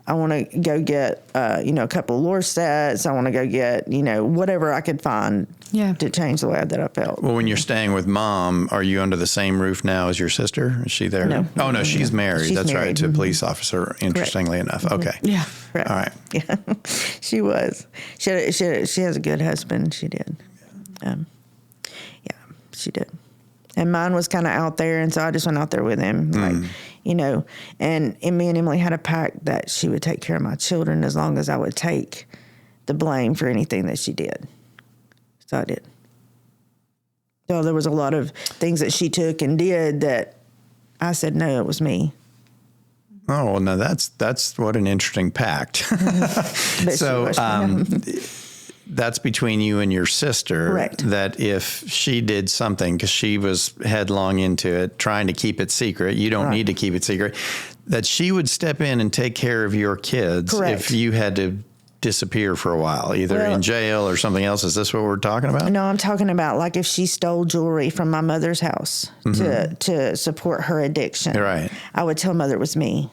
I want to go get, a couple of Lorsets. I want to go get, whatever I could find to change the way that I felt. Well, when you're staying with Mom, are you under the same roof now as your sister? Is she there? No. Oh, no, she's married. That's married. right, to a police officer, interestingly enough. Okay. Yeah. Correct. All right. Yeah, she was. She has a good husband. She did. She did. And mine was kind of out there, and so I just went out there with him, and me and Emily had a pact that she would take care of my children as long as I would take the blame for anything that she did. So I did. So there was a lot of things that she took and did that I said, no, it was me. Oh, well, now that's what an interesting pact. So that's between you and your sister. Correct. That if she did something, because she was headlong into it, trying to keep it secret, you don't need to keep it secret, that she would step in and take care of your kids. Correct. If you had to disappear for a while, either in jail or something else. Is this what we're talking about? No, I'm talking about like if she stole jewelry from my mother's house to support her addiction. Right. I would tell Mother it was me,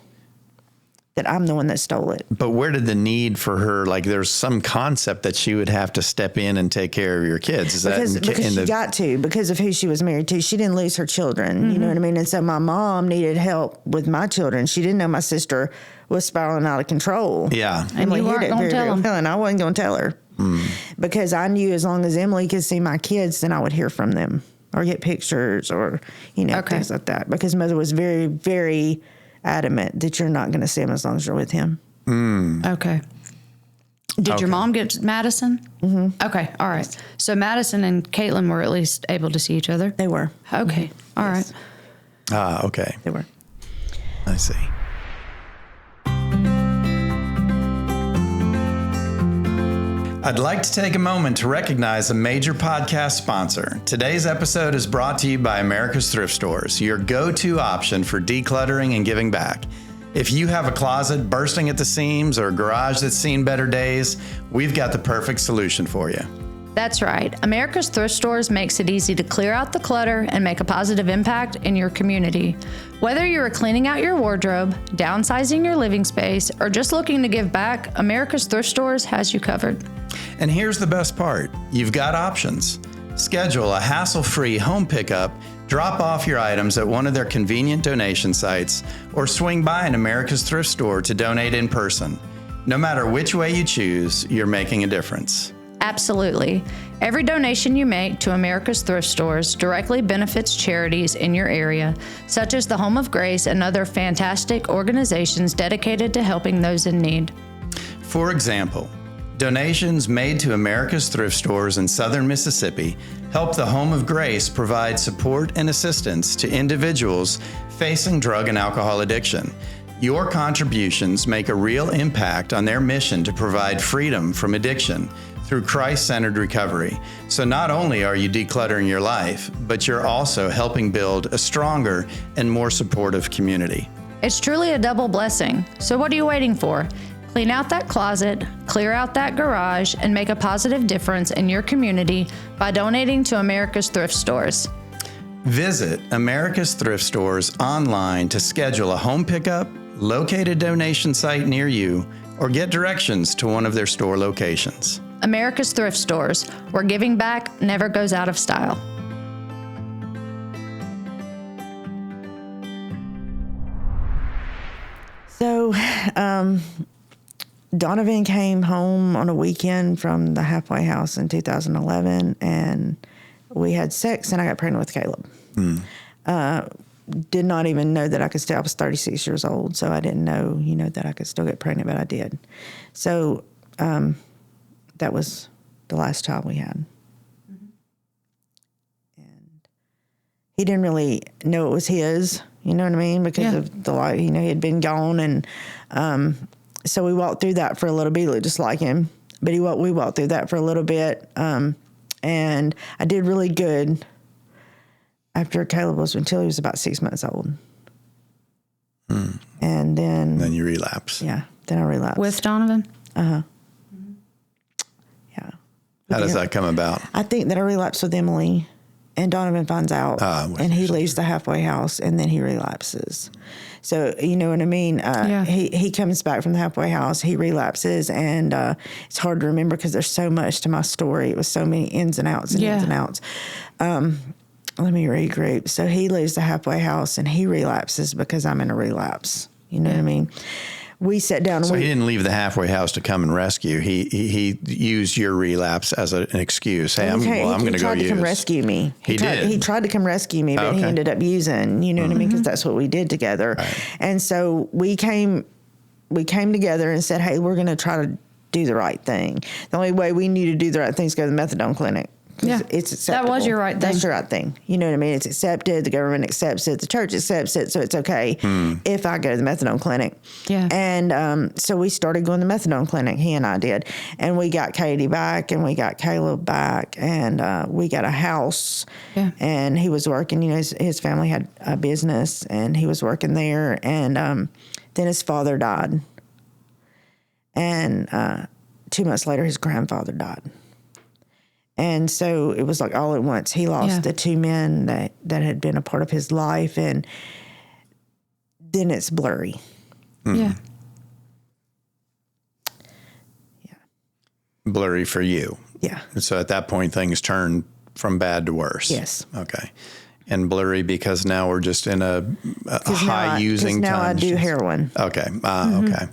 that I'm the one that stole it. But where did the need for her, like there's some concept that she would have to step in and take care of your kids? Is because she got to, because of who she was married to. She didn't lose her children, you know what I mean? And so my mom needed help with my children. She didn't know my sister was spiraling out of control. Yeah. And you weren't going to tell them. And I wasn't going to tell her. Because I knew as long as Emily could see my kids, then I would hear from them or get pictures or, things like that. Because Mother was very, very adamant that you're not going to see him as long as you're with him. Okay. Did your mom get Madison? Okay. All right. So Madison and Caitlin were at least able to see each other? They were. Okay. All right. Okay. They were. I see. I'd like to take a moment to recognize a major podcast sponsor. Today's episode is brought to you by America's Thrift Stores, your go-to option for decluttering and giving back. If you have a closet bursting at the seams or a garage that's seen better days, we've got the perfect solution for you. That's right. America's Thrift Stores makes it easy to clear out the clutter and make a positive impact in your community. Whether you're cleaning out your wardrobe, downsizing your living space, or just looking to give back, America's Thrift Stores has you covered. And here's the best part. You've got options. Schedule a hassle-free home pickup, drop off your items at one of their convenient donation sites, or swing by an America's Thrift Store to donate in person. No matter which way you choose, you're making a difference. Absolutely. Every donation you make to America's Thrift Stores directly benefits charities in your area, such as the Home of Grace and other fantastic organizations dedicated to helping those in need. For example, donations made to America's Thrift Stores in southern Mississippi help the Home of Grace provide support and assistance to individuals facing drug and alcohol addiction. Your contributions make a real impact on their mission to provide freedom from addiction through Christ-centered recovery. So not only are you decluttering your life, but you're also helping build a stronger and more supportive community. It's truly a double blessing. So what are you waiting for? Clean out that closet, clear out that garage, and make a positive difference in your community by donating to America's Thrift Stores. Visit America's Thrift Stores online to schedule a home pickup, locate a donation site near you, or get directions to one of their store locations. America's Thrift Stores, where giving back never goes out of style. So, Donovan came home on a weekend from the halfway house in 2011, and we had sex, and I got pregnant with Caleb. Did not even know that I could still, I was 36 years old, so I didn't know, that I could still get pregnant, but I did. So, that was the last child we had. And he didn't really know it was his, you know what I mean? Because of the life, he had been gone. And so we walked through that for a little bit. He looked just like him. But we walked through that for a little bit. And I did really good after Caleb was, until he was about 6 months old. And then you relapse. Yeah, then I relapsed. With Donovan? Uh-huh. Yeah. How does that come about? I think that I relapsed with Emily, and Donovan finds out, and he leaves the halfway house, and then he relapses. So, you know what I mean? He comes back from the halfway house, he relapses, and it's hard to remember because there's so much to my story. It was so many ins and outs and ins and outs. Let me regroup. So he leaves the halfway house, and he relapses because I'm in a relapse. You know what I mean? We sat down. And he didn't leave the halfway house to come and rescue. He used your relapse as an excuse. Hey, I'm going to go use. He tried to come rescue me. He did. He tried to come rescue me, but he ended up using. You know what I mean? Because that's what we did together. Right. And so we came together and said, "Hey, we're going to try to do the right thing. The only way we knew to do the right thing is go to the methadone clinic." Yeah, it's acceptable. That was your right thing. That's your right thing. You know what I mean? It's accepted. The government accepts it. The church accepts it. So it's okay if I go to the methadone clinic. Yeah. And so we started going to the methadone clinic. He and I did. And we got Katie back, and we got Caleb back, and we got a house. Yeah. And he was working. His family had a business, and he was working there. And then his father died. And 2 months later, his grandfather died. And so it was like all at once. He lost the two men that had been a part of his life, and then it's blurry. Yeah. Yeah. Blurry for you. Yeah. And so at that point, things turn from bad to worse. Yes. Okay. And blurry because now we're just in a high using time. Now I do heroin. Okay. Okay.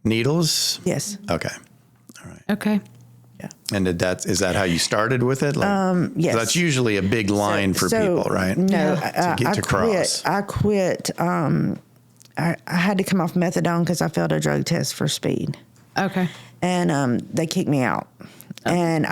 Needles? Yes. Okay. All right. Okay. Yeah. And is that how you started with it? Yes. That's usually a big line for people, right? No, to get to cross. I quit. I had to come off methadone because I failed a drug test for speed. Okay. And they kicked me out. Okay. And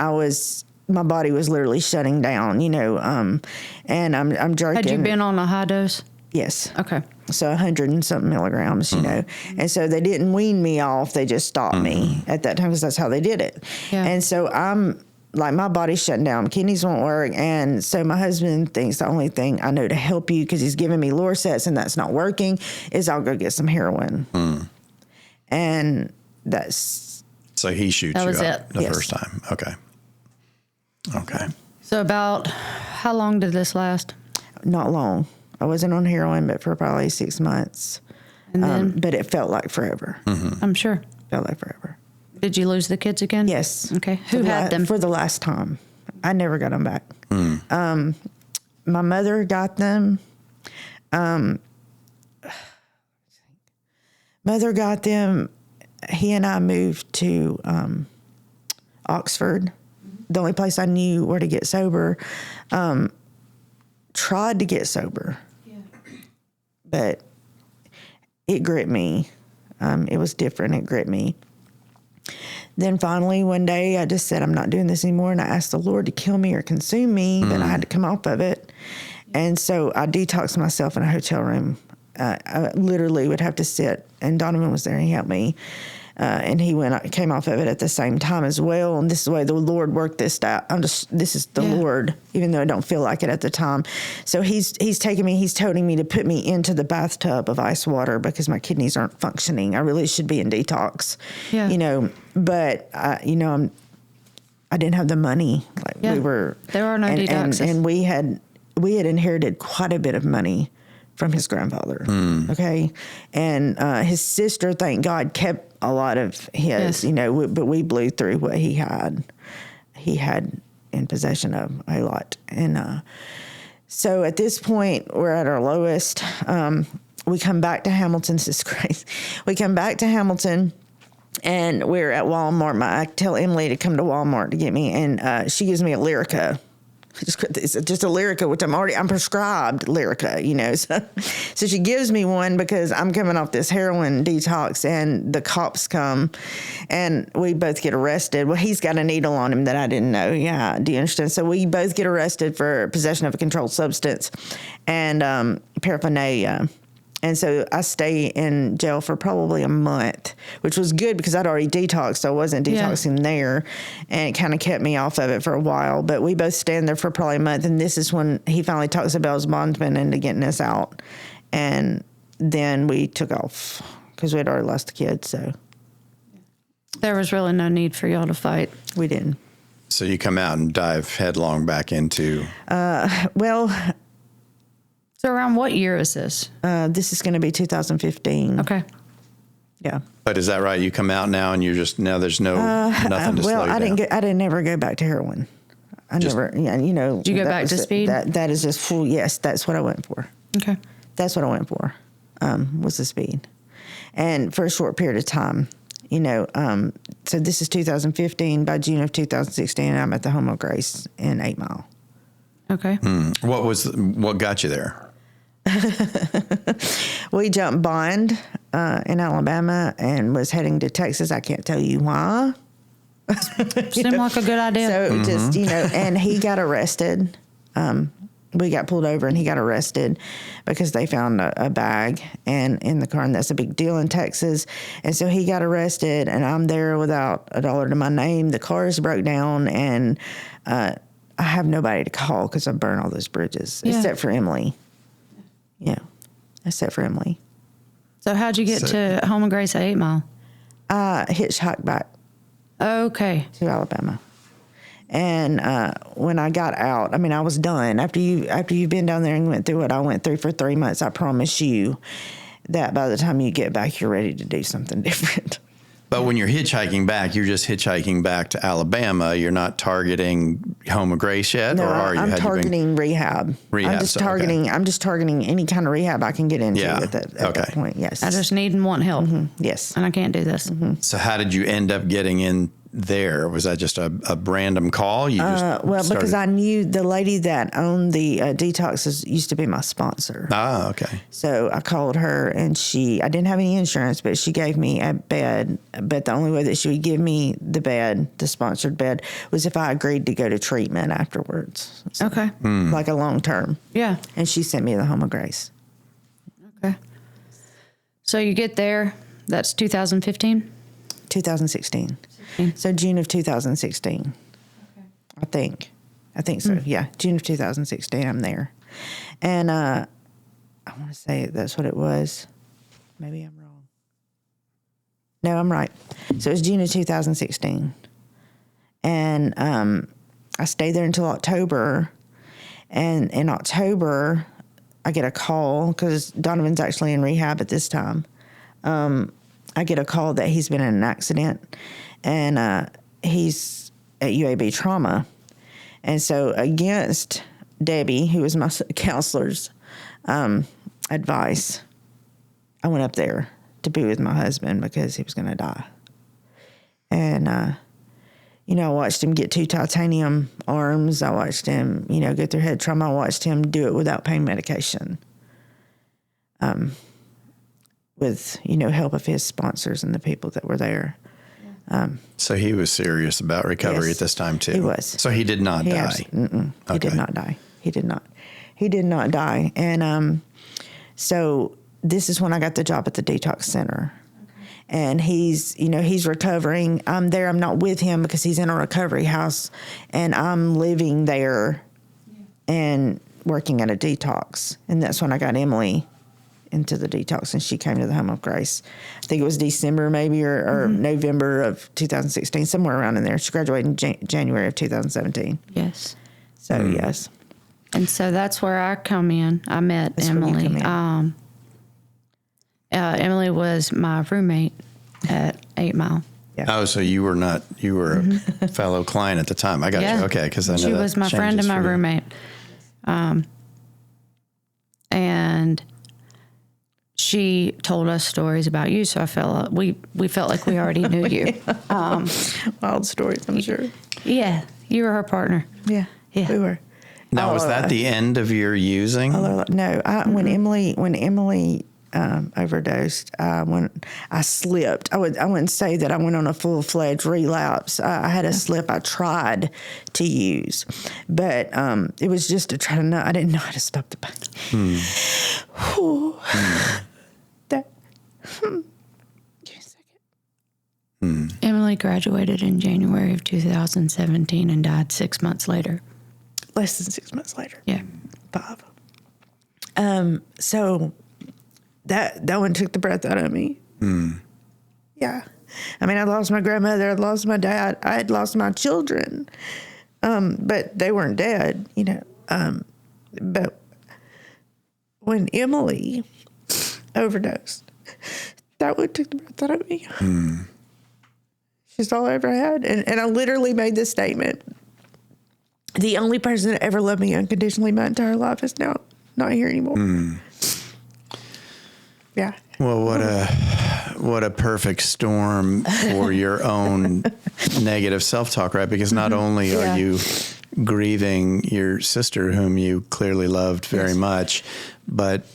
my body was literally shutting down, and I'm jerking. Had you been on a high dose? Yes. Okay. So 100 and something milligrams, and so they didn't wean me off. They just stopped me at that time because that's how they did it. Yeah. And so I'm like, my body's shutting down. Kidneys won't work. And so my husband thinks the only thing I know to help you, because he's giving me Lorcets and that's not working, is I'll go get some heroin. And that's. So he shoots you up the Yes. first time. Okay. Okay. So about how long did this last? Not long. I wasn't on heroin, but for probably 6 months. And then, But it felt like forever. I'm sure. Felt like forever. Did you lose the kids again? Yes. Okay. Who had them? For the last time. I never got them back. My mother got them. Mother got them. He and I moved to Oxford, the only place I knew where to get sober. Tried to get sober, but it gripped me. It was different. It gripped me. Then finally, one day, I just said, I'm not doing this anymore. And I asked the Lord to kill me or consume me. Then I had to come off of it. And so I detoxed myself in a hotel room. I literally would have to sit, and Donovan was there and he helped me. And he came off of it at the same time as well. And this is the way the Lord worked this out. This is the Lord, even though I don't feel like it at the time. So he's taking me, he's toting me to put me into the bathtub of ice water because my kidneys aren't functioning. I really should be in detox, but I didn't have the money. There are no detoxes. And we had inherited quite a bit of money from his grandfather. Okay. And his sister, thank God, kept a lot of his, but we blew through what he had. He had in possession of a lot. And so at this point, we're at our lowest. We come back to Hamilton. This is crazy. We come back to Hamilton. And we're at Walmart. I tell Emily to come to Walmart to get me, and she gives me a Lyrica. It's just a Lyrica, which I'm prescribed Lyrica, So she gives me one because I'm coming off this heroin detox, and the cops come, and we both get arrested. Well, he's got a needle on him that I didn't know. Yeah, do you understand? So we both get arrested for possession of a controlled substance and paraphernalia. And so I stay in jail for probably a month, which was good because I'd already detoxed. So I wasn't detoxing there. And it kind of kept me off of it for a while. But we both stand there for probably a month. And this is when he finally talks about his bondsman into getting us out. And then we took off because we had already lost the kids. So there was really no need for y'all to fight. We didn't. So you come out and dive headlong back into... So around what year is this? This is going to be 2015. Okay. Yeah. But is that right? You come out now and you're just, now there's nothing to slow you down. I didn't never go back to heroin. Did you go back to speed? That is just full. Yes, that's what I went for. Okay. That's what I went for, was the speed. And for a short period of time, so this is 2015. By June of 2016, I'm at the Home of Grace in 8 Mile. Okay. What got you there? We jumped bond in Alabama and was heading to Texas. I can't tell you why. Seemed like a good idea. So just, and he got arrested. We got pulled over and he got arrested because they found a bag in the car, and that's a big deal in Texas. And so he got arrested, and I'm there without $1 to my name. The car is broke down, and I have nobody to call because I burned all those bridges, except for Emily. Yeah, except for Emily. So how'd you get to Home and Grace at 8 Mile? Hitchhiked back. Okay. To Alabama. And when I got out, I was done. After you've been down there and went through what I went through for 3 months, I promise you that by the time you get back, you're ready to do something different. But when you're hitchhiking back, you're just hitchhiking back to Alabama. You're not targeting Home of Grace yet, no, or are you? I'm targeting rehab. I'm just targeting any kind of rehab I can get into at that point. Yes, I just need and want help. Mm-hmm. Yes, and I can't do this. Mm-hmm. So how did you end up getting in there? Was that just a random call? You just because I knew the lady that owned the detoxes used to be my sponsor. Ah, okay. So I called her, and I didn't have any insurance, but she gave me a bed. But the only way that she would give me the sponsored bed, was if I agreed to go to treatment afterwards. So, okay. Like a long term. Yeah. And she sent me to the Home of Grace. Okay. So you get there. That's 2015? 2016. So June of 2016. Okay. I think so. Yeah, June of 2016. I'm there, and I want to say that's what it was. Maybe I'm wrong. No, I'm right. So it was June of 2016, and I stayed there until October. And in October, I get a call because Donovan's actually in rehab at this time. I get a call that he's been in an accident and he's at UAB trauma. And so against Debbie, who was my counselor's advice, I went up there to be with my husband because he was going to die. And, I watched him get 2 titanium arms. I watched him, go through head trauma. I watched him do it without pain medication. With, help of his sponsors and the people that were there. So he was serious about recovery at this time too. He was. So he did not die. He did not die. He did not. He did not die. And so this is when I got the job at the Detox Center. And he's recovering. I'm there. I'm not with him because he's in a recovery house, and I'm living there and working at a detox. And that's when I got Emily into the detox, and she came to the Home of Grace. I think it was December maybe or November of 2016, somewhere around in there. She graduated in January of 2017. Yes. So yes. And so that's where I come in. I met Emily. Emily was my roommate at 8 Mile. Yeah. Oh, so you were a fellow client at the time. I got you. Okay, because I know she was my friend and my roommate. And she told us stories about you, so I felt we felt like we already knew you. Wild stories, I'm sure. Yeah, you were her partner. Yeah, we were. Now, was that the end of your using? No, when Emily overdosed, when I slipped, I wouldn't say that I went on a full-fledged relapse. I had a slip I tried to use, but it was just to try to know. I didn't know how to stop the pain. Emily graduated in January of 2017 and died 6 months later. Less than 6 months later. Yeah. 5. So that one took the breath out of me. Yeah. I mean, I lost my grandmother, I lost my dad, I had lost my children. But they weren't dead, but when Emily overdosed, that one took the breath out of me. She's all I ever had. And I literally made this statement. The only person that ever loved me unconditionally my entire life is now not here anymore. Yeah. Well, what a perfect storm for your own negative self-talk, right? Because not only are you grieving your sister, whom you clearly loved very much, but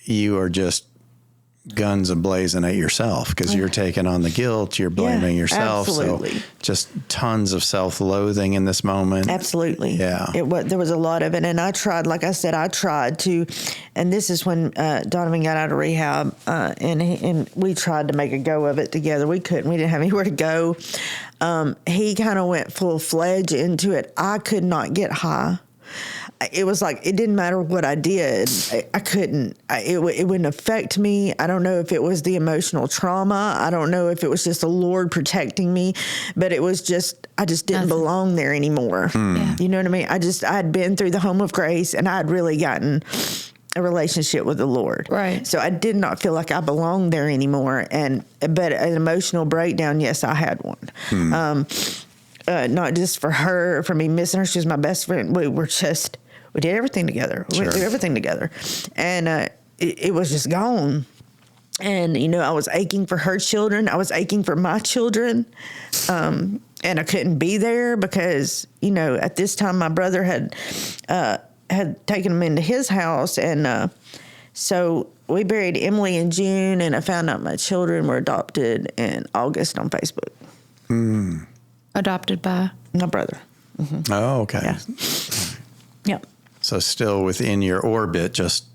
you are just guns a-blazing at yourself because you're taking on the guilt, you're blaming yourself. Absolutely. So just tons of self-loathing in this moment. Absolutely. Yeah. There was a lot of it. And I tried, like I said, to, and this is when Donovan got out of rehab and we tried to make a go of it together. We couldn't. We didn't have anywhere to go. He kind of went full-fledged into it. I could not get high. It was like, it didn't matter what I did. I couldn't. It wouldn't affect me. I don't know if it was the emotional trauma. I don't know if it was just the Lord protecting me, but it was just, I just didn't belong there anymore. You know what I mean? I had been through the Home of Grace and I had really gotten a relationship with the Lord. Right. So I did not feel like I belonged there anymore. But an emotional breakdown, yes, I had one. Not just for her, for me missing her. She was my best friend. We did everything together. We did everything together. And it was just gone. And, I was aching for her children. I was aching for my children. And I couldn't be there because, at this time my brother had taken them into his house. And so we buried Emily in June, and I found out my children were adopted in August on Facebook. Adopted by? My brother. Oh, okay. Yeah. Yep. So still within your orbit, just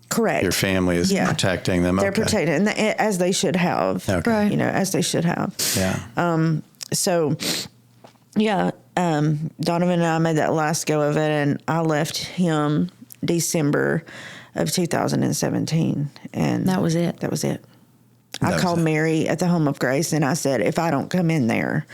correct. Your family is protecting them. They're protecting, and as they should have. Okay. Right. As they should have. Yeah. So, Donovan and I made that last go of it, and I left him December of 2017, and that was it. That was it. I called Mary at the Home of Grace, and I said, if I don't come in there,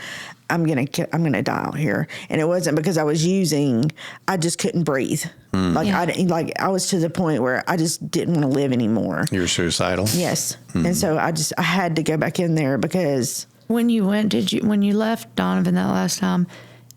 I'm gonna die out here. And it wasn't because I was using. I just couldn't breathe. I was to the point where I just didn't want to live anymore. You were suicidal? Yes. And so I had to go back in there because when you left Donovan that last time,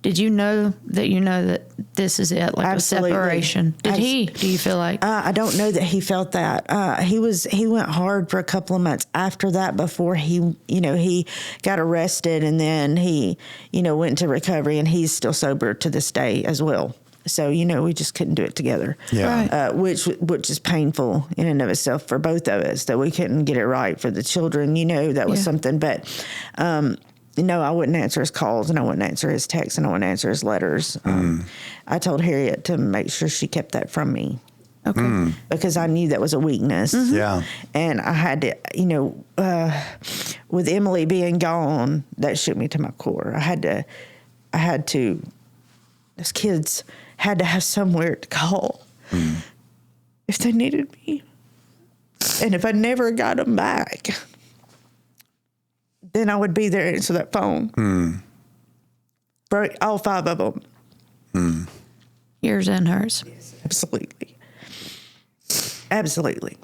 did you know that this is it, like absolutely. A separation? Do you feel like? I don't know that he felt that. He went hard for a couple of months after that before he got arrested, and then he, went into recovery, and he's still sober to this day as well. So, we just couldn't do it together. Yeah. Right. Which is painful in and of itself for both of us, that we couldn't get it right for the children. That was something. But, I wouldn't answer his calls, and I wouldn't answer his texts, and I wouldn't answer his letters. I told Harriet to make sure she kept that from me. Okay. Because I knew that was a weakness. Mm-hmm. Yeah. And I had to, with Emily being gone, that shook me to my core. I had to, those kids had to have somewhere to call if they needed me. And if I never got them back, then I would be there to answer that phone. For all 5 of them. Yours and hers. Yes, absolutely. Absolutely.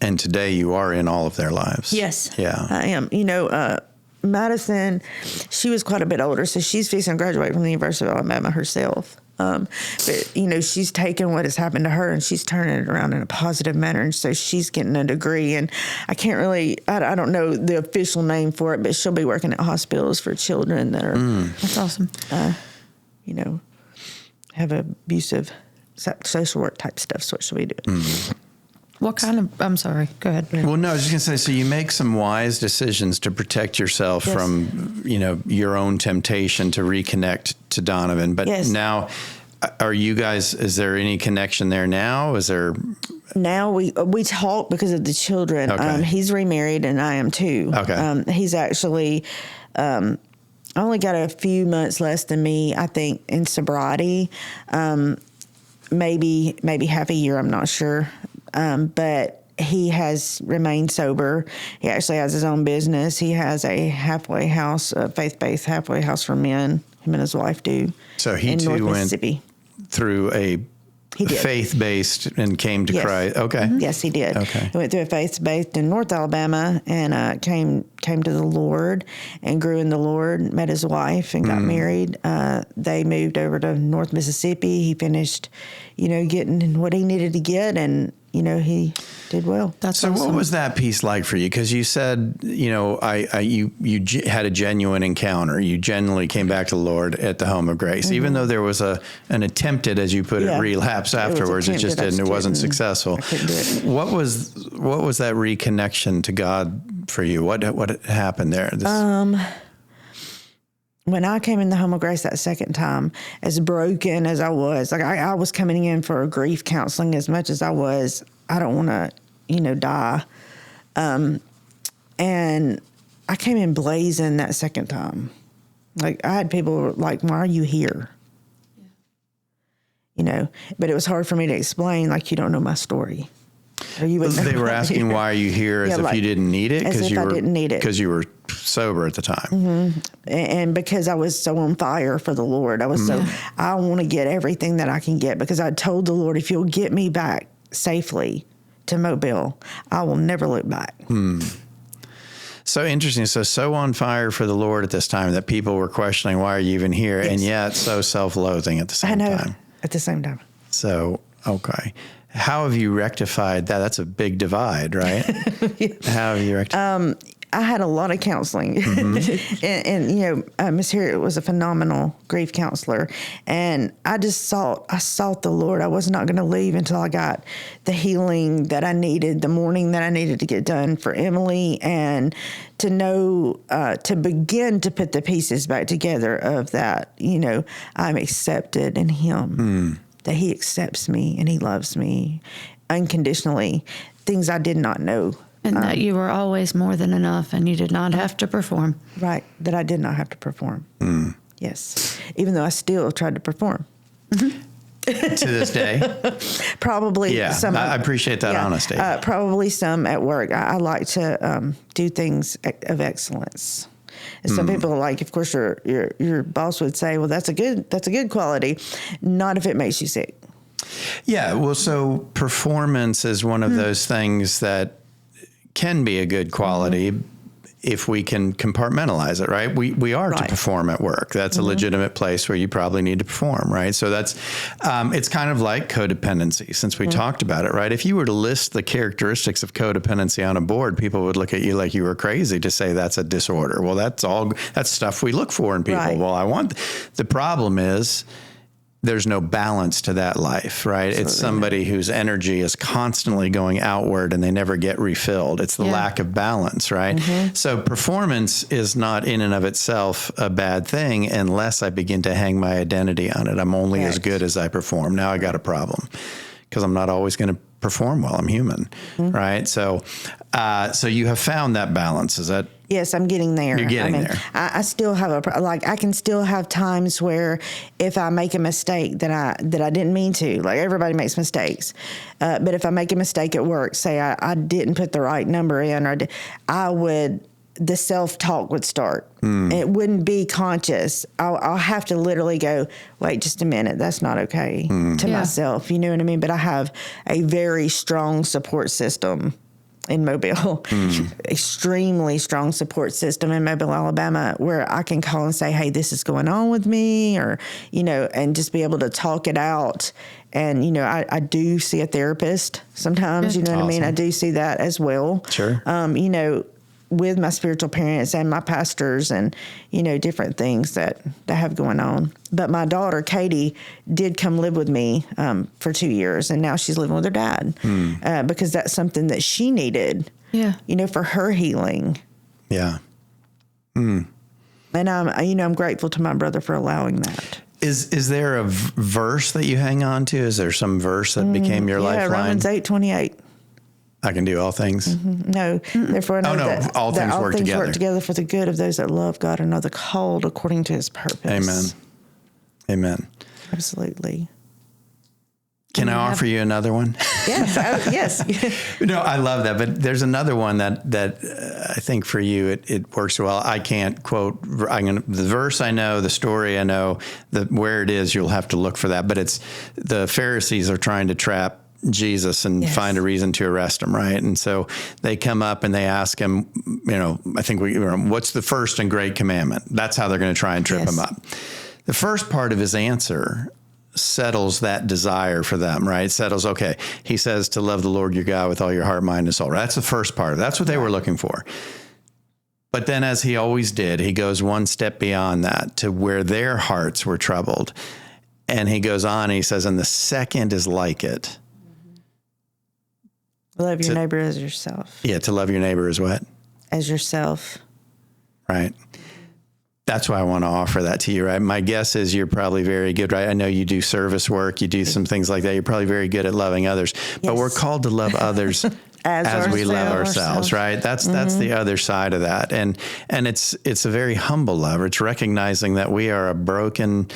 And today you are in all of their lives. Yes. Yeah. I am. Madison, she was quite a bit older, so she's fixing to graduate from the University of Alabama herself. But, she's taken what has happened to her and she's turning it around in a positive manner. And so she's getting a degree, and I can't really, I don't know the official name for it, but she'll be working at hospitals for children that are, that's awesome. Have abusive social work type stuff. So what she'll be doing. What kind of, I'm sorry, go ahead. Well, no, I was just going to say, so you make some wise decisions to protect yourself from, your own temptation to reconnect to Donovan. But now, are you guys, is there any connection there now? Is there? Now we talk because of the children. Okay. He's remarried and I am too. Okay. He's actually, only got a few months less than me, I think, in sobriety. Maybe half a year, I'm not sure. But he has remained sober. He actually has his own business. He has a halfway house, a faith-based halfway house for men. Him and his wife do. So he in too North went Mississippi. Through a faith-based and came to Christ. Okay. Yes, he did. Okay. He went through a faith-based in North Alabama and came to the Lord and grew in the Lord, met his wife and got married. They moved over to North Mississippi. He finished, getting what he needed to get, and he did well. That's so. Awesome. What was that piece like for you? Because you said, you had a genuine encounter. You genuinely came back to the Lord at the Home of Grace, even though there was an attempted, as you put it, relapse afterwards. It just didn't. It wasn't successful. What was that reconnection to God for you? What happened there? When I came in the Home of Grace that second time, as broken as I was, I was coming in for grief counseling as much as I don't want to, die. And I came in blazing that second time. I had people like, why are you here? But it was hard for me to explain, you don't know my story. They were asking, why are you here, as if you didn't need it? As if I didn't need it. Because you were sober at the time. Mm-hmm. And because I was so on fire for the Lord. I was I want to get everything that I can get, because I told the Lord, if you'll get me back safely to Mobile, I will never look back. So interesting. So on fire for the Lord at this time that people were questioning, why are you even here? Yes. And yet so self-loathing at the same time. At the same time. So, okay. How have you rectified that? That's a big divide, right? How have you rectified? I had a lot of counseling, and Miss Harriet was a phenomenal grief counselor, and I sought the Lord. I was not going to leave until I got the healing that I needed, the mourning that I needed to get done for Emily, and to know, to begin to put the pieces back together of that, I'm accepted in Him, that He accepts me and He loves me unconditionally, things I did not know. And that you were always more than enough and you did not have to perform. Right, that I did not have to perform. Yes, even though I still tried to perform. To this day? Probably some. I appreciate that honesty. Probably some at work. I like to do things of excellence. And some people are like, of course, your boss would say, well, that's a good quality. Not if it makes you sick. Yeah. Well, so performance is one of those things that can be a good quality if we can compartmentalize it, right? We are to perform at work. That's a legitimate place where you probably need to perform, right? So that's, it's kind of like codependency, since we talked about it, right? If you were to list the characteristics of codependency on a board, people would look at you like you were crazy to say that's a disorder. Well, that's stuff we look for in people. Right. Well, the problem is, there's no balance to that life, right? Absolutely. It's somebody whose energy is constantly going outward and they never get refilled. It's the lack of balance, right? So performance is not in and of itself a bad thing unless I begin to hang my identity on it. I'm only as good as I perform. Now I got a problem because I'm not always going to perform well. I'm human, right? So you have found that balance. Is that? Yes, I'm getting there. You're getting there. I still have I can still have times where if I make a mistake that I didn't mean to, like everybody makes mistakes, but if I make a mistake at work, say I didn't put the right number in, or the self-talk would start. It wouldn't be conscious. I'll have to literally go, wait just a minute, that's not okay to myself. You know what I mean? But I have a very strong support system in Mobile, extremely strong support system in Mobile, Alabama, where I can call and say, hey, this is going on with me, or, and just be able to talk it out. And, I do see a therapist sometimes, you know what I mean? I do see that as well. Sure. With my spiritual parents and my pastors and, different things that have going on. But my daughter, Katie, did come live with me for 2 years, and now she's living with her dad because that's something that she needed, for her healing. Yeah. And I'm grateful to my brother for allowing that. Is there a verse that you hang on to? Is there some verse that became your lifeline? Romans 8:28. I can do all things. No, therefore I know that all things work together for the good of those that love God and are the called according to His purpose. Amen. Absolutely. Can I offer you another one? Yes. Yes. No, I love that. But there's another one that I think for you it works well. I can't quote. The verse I know, the story I know, where it is. You'll have to look for that. But it's the Pharisees are trying to trap Jesus and find a reason to arrest him, right? And so they come up and they ask him, I think what's the first and great commandment? That's how they're going to try and trip him up. The first part of his answer settles that desire for them, right? Okay, he says to love the Lord your God with all your heart, mind, and soul. That's the first part. That's what they were looking for. But then, as he always did, he goes one step beyond that to where their hearts were troubled. And he goes on and he says, and the second is like it. Love your neighbor as yourself. Yeah, to love your neighbor as what? As yourself. Right. That's why I want to offer that to you, right? My guess is you're probably very good, right? I know you do service work, you do some things like that. You're probably very good at loving others. But we're called to love others as we love ourselves, right? That's the other side of that. And it's a very humble love. It's recognizing that we are a broken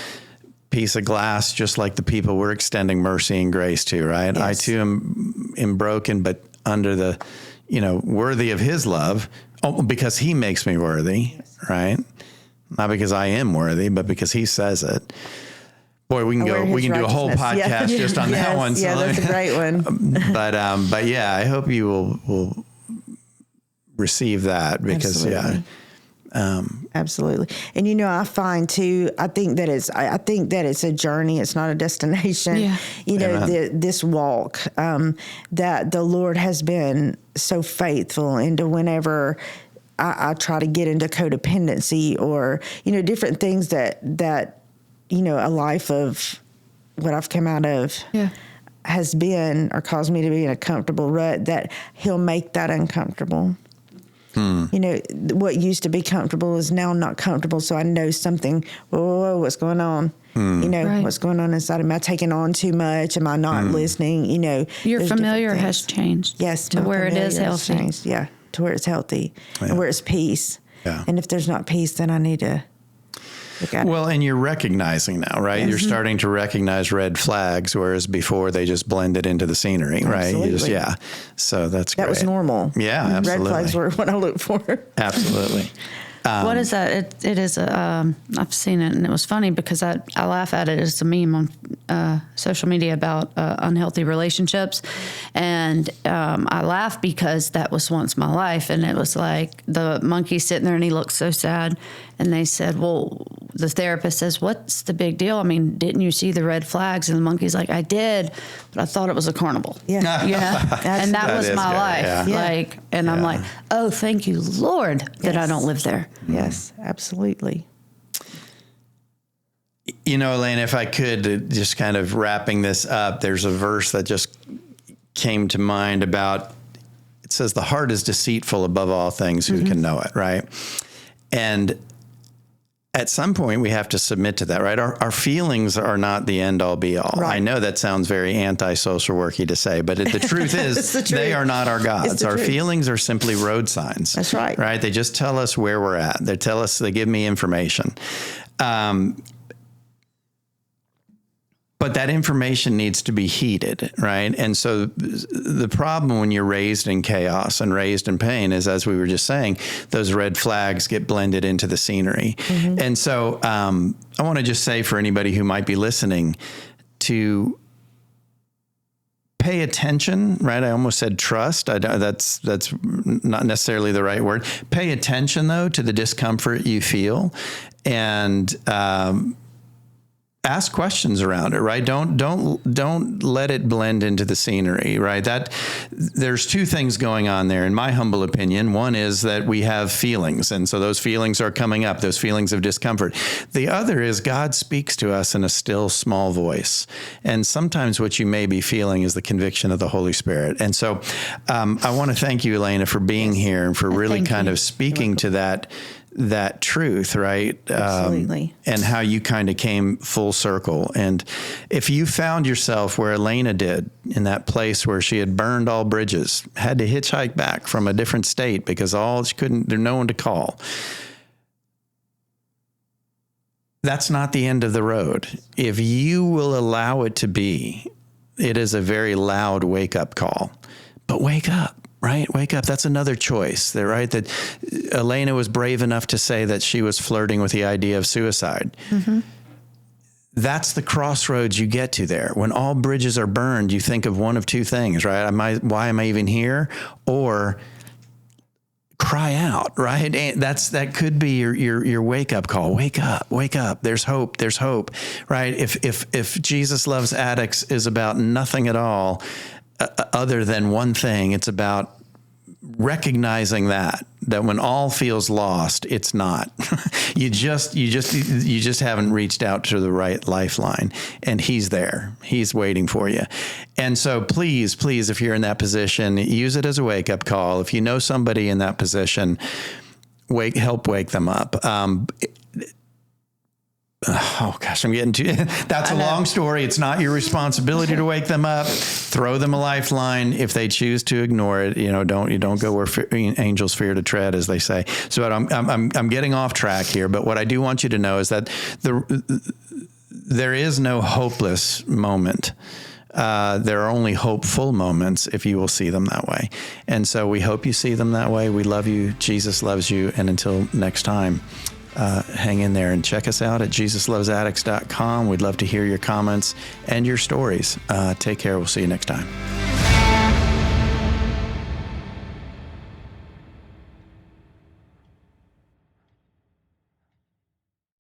piece of glass, just like the people we're extending mercy and grace to, right? Yes. I too am broken, but under the, worthy of His love, because He makes me worthy, right? Not because I am worthy, but because He says it. Boy, we can do a whole podcast just on that one. So that's a great one. but yeah, I hope you will receive that because absolutely. And I find too, I think that it's a journey. It's not a destination. Yeah. This walk, that the Lord has been so faithful into whenever I try to get into codependency or, different things that, a life of what I've come out of has been or caused me to be in a comfortable rut, that He'll make that uncomfortable. What used to be comfortable is now not comfortable. So I know something, whoa, what's going on? What's going on inside? Am I taking on too much? Am I not listening? Your familiar has changed. Yes. To where it is healthy. Changed. Yeah. To where it's healthy and where it's peace. Yeah. And if there's not peace, then I need to look at it. Well, and you're recognizing now, right? You're starting to recognize red flags, whereas before they just blended into the scenery, right? Absolutely. So that's great. That was normal. Yeah, absolutely. Red flags were what I looked for. Absolutely. What is that? It is I've seen it, and it was funny because I laugh at it. It's a meme on social media about unhealthy relationships, and I laugh because that was once my life, and it was like the monkey sitting there and he looked so sad, and they said, well, the therapist says, what's the big deal? I mean, didn't you see the red flags? And the monkey's like, I did, but I thought it was a carnival. Yeah. You know? And that was my life. Yeah. Like, and I'm like, oh, thank you, Lord, that I don't live there. Yes, absolutely. You know, Elena, if I could, just kind of wrapping this up, there's a verse that just came to mind about, it says, the heart is deceitful above all things, who can know it, right? And at some point, we have to submit to that, right? Our feelings are not the end all be all. Right. I know that sounds very anti-social worky to say, but the truth is they are not our gods. Our feelings are simply road signs. That's right. Right? They just tell us where we're at. They give me information. But that information needs to be heeded, right? And so the problem when you're raised in chaos and raised in pain is, as we were just saying, those red flags get blended into the scenery. And so I want to just say for anybody who might be listening to pay attention, right? I almost said trust. That's not necessarily the right word. Pay attention, though, to the discomfort you feel, and ask questions around it, right? Don't let it blend into the scenery, right? That there's two things going on there, in my humble opinion. One is that we have feelings, and so those feelings are coming up, those feelings of discomfort. The other is God speaks to us in a still, small voice, and sometimes what you may be feeling is the conviction of the Holy Spirit. And so I want to thank you, Elena, for being here and for really kind of speaking to that truth, right? Absolutely. And how you kind of came full circle. And if you found yourself where Elena did, in that place where she had burned all bridges, had to hitchhike back from a different state because there's no one to call. That's not the end of the road. If you will allow it to be, it is a very loud wake-up call. But wake up. Right? Wake up. That's another choice there, right? That Elena was brave enough to say that she was flirting with the idea of suicide. That's the crossroads you get to there. When all bridges are burned, you think of one of two things, right? Why am I even here? Or cry out, right? And that could be your wake up call. Wake up. There's hope, right? If Jesus Loves Addicts is about nothing at all, other than one thing, it's about recognizing that when all feels lost, it's not. you just haven't reached out to the right lifeline, and He's there. He's waiting for you. And so please, if you're in that position, use it as a wake-up call. If you know somebody in that position, help wake them up. Oh gosh, I'm getting to that's a long story. It's not your responsibility to wake them up. Throw them a lifeline. If they choose to ignore it, don't go where angels fear to tread, as they say. So I'm getting off track here, but what I do want you to know is that there is no hopeless moment. There are only hopeful moments if you will see them that way. And so we hope you see them that way. We love you. Jesus loves you. And until next time, hang in there and check us out at JesusLovesAddicts.com. We'd love to hear your comments and your stories. Take care. We'll see you next time.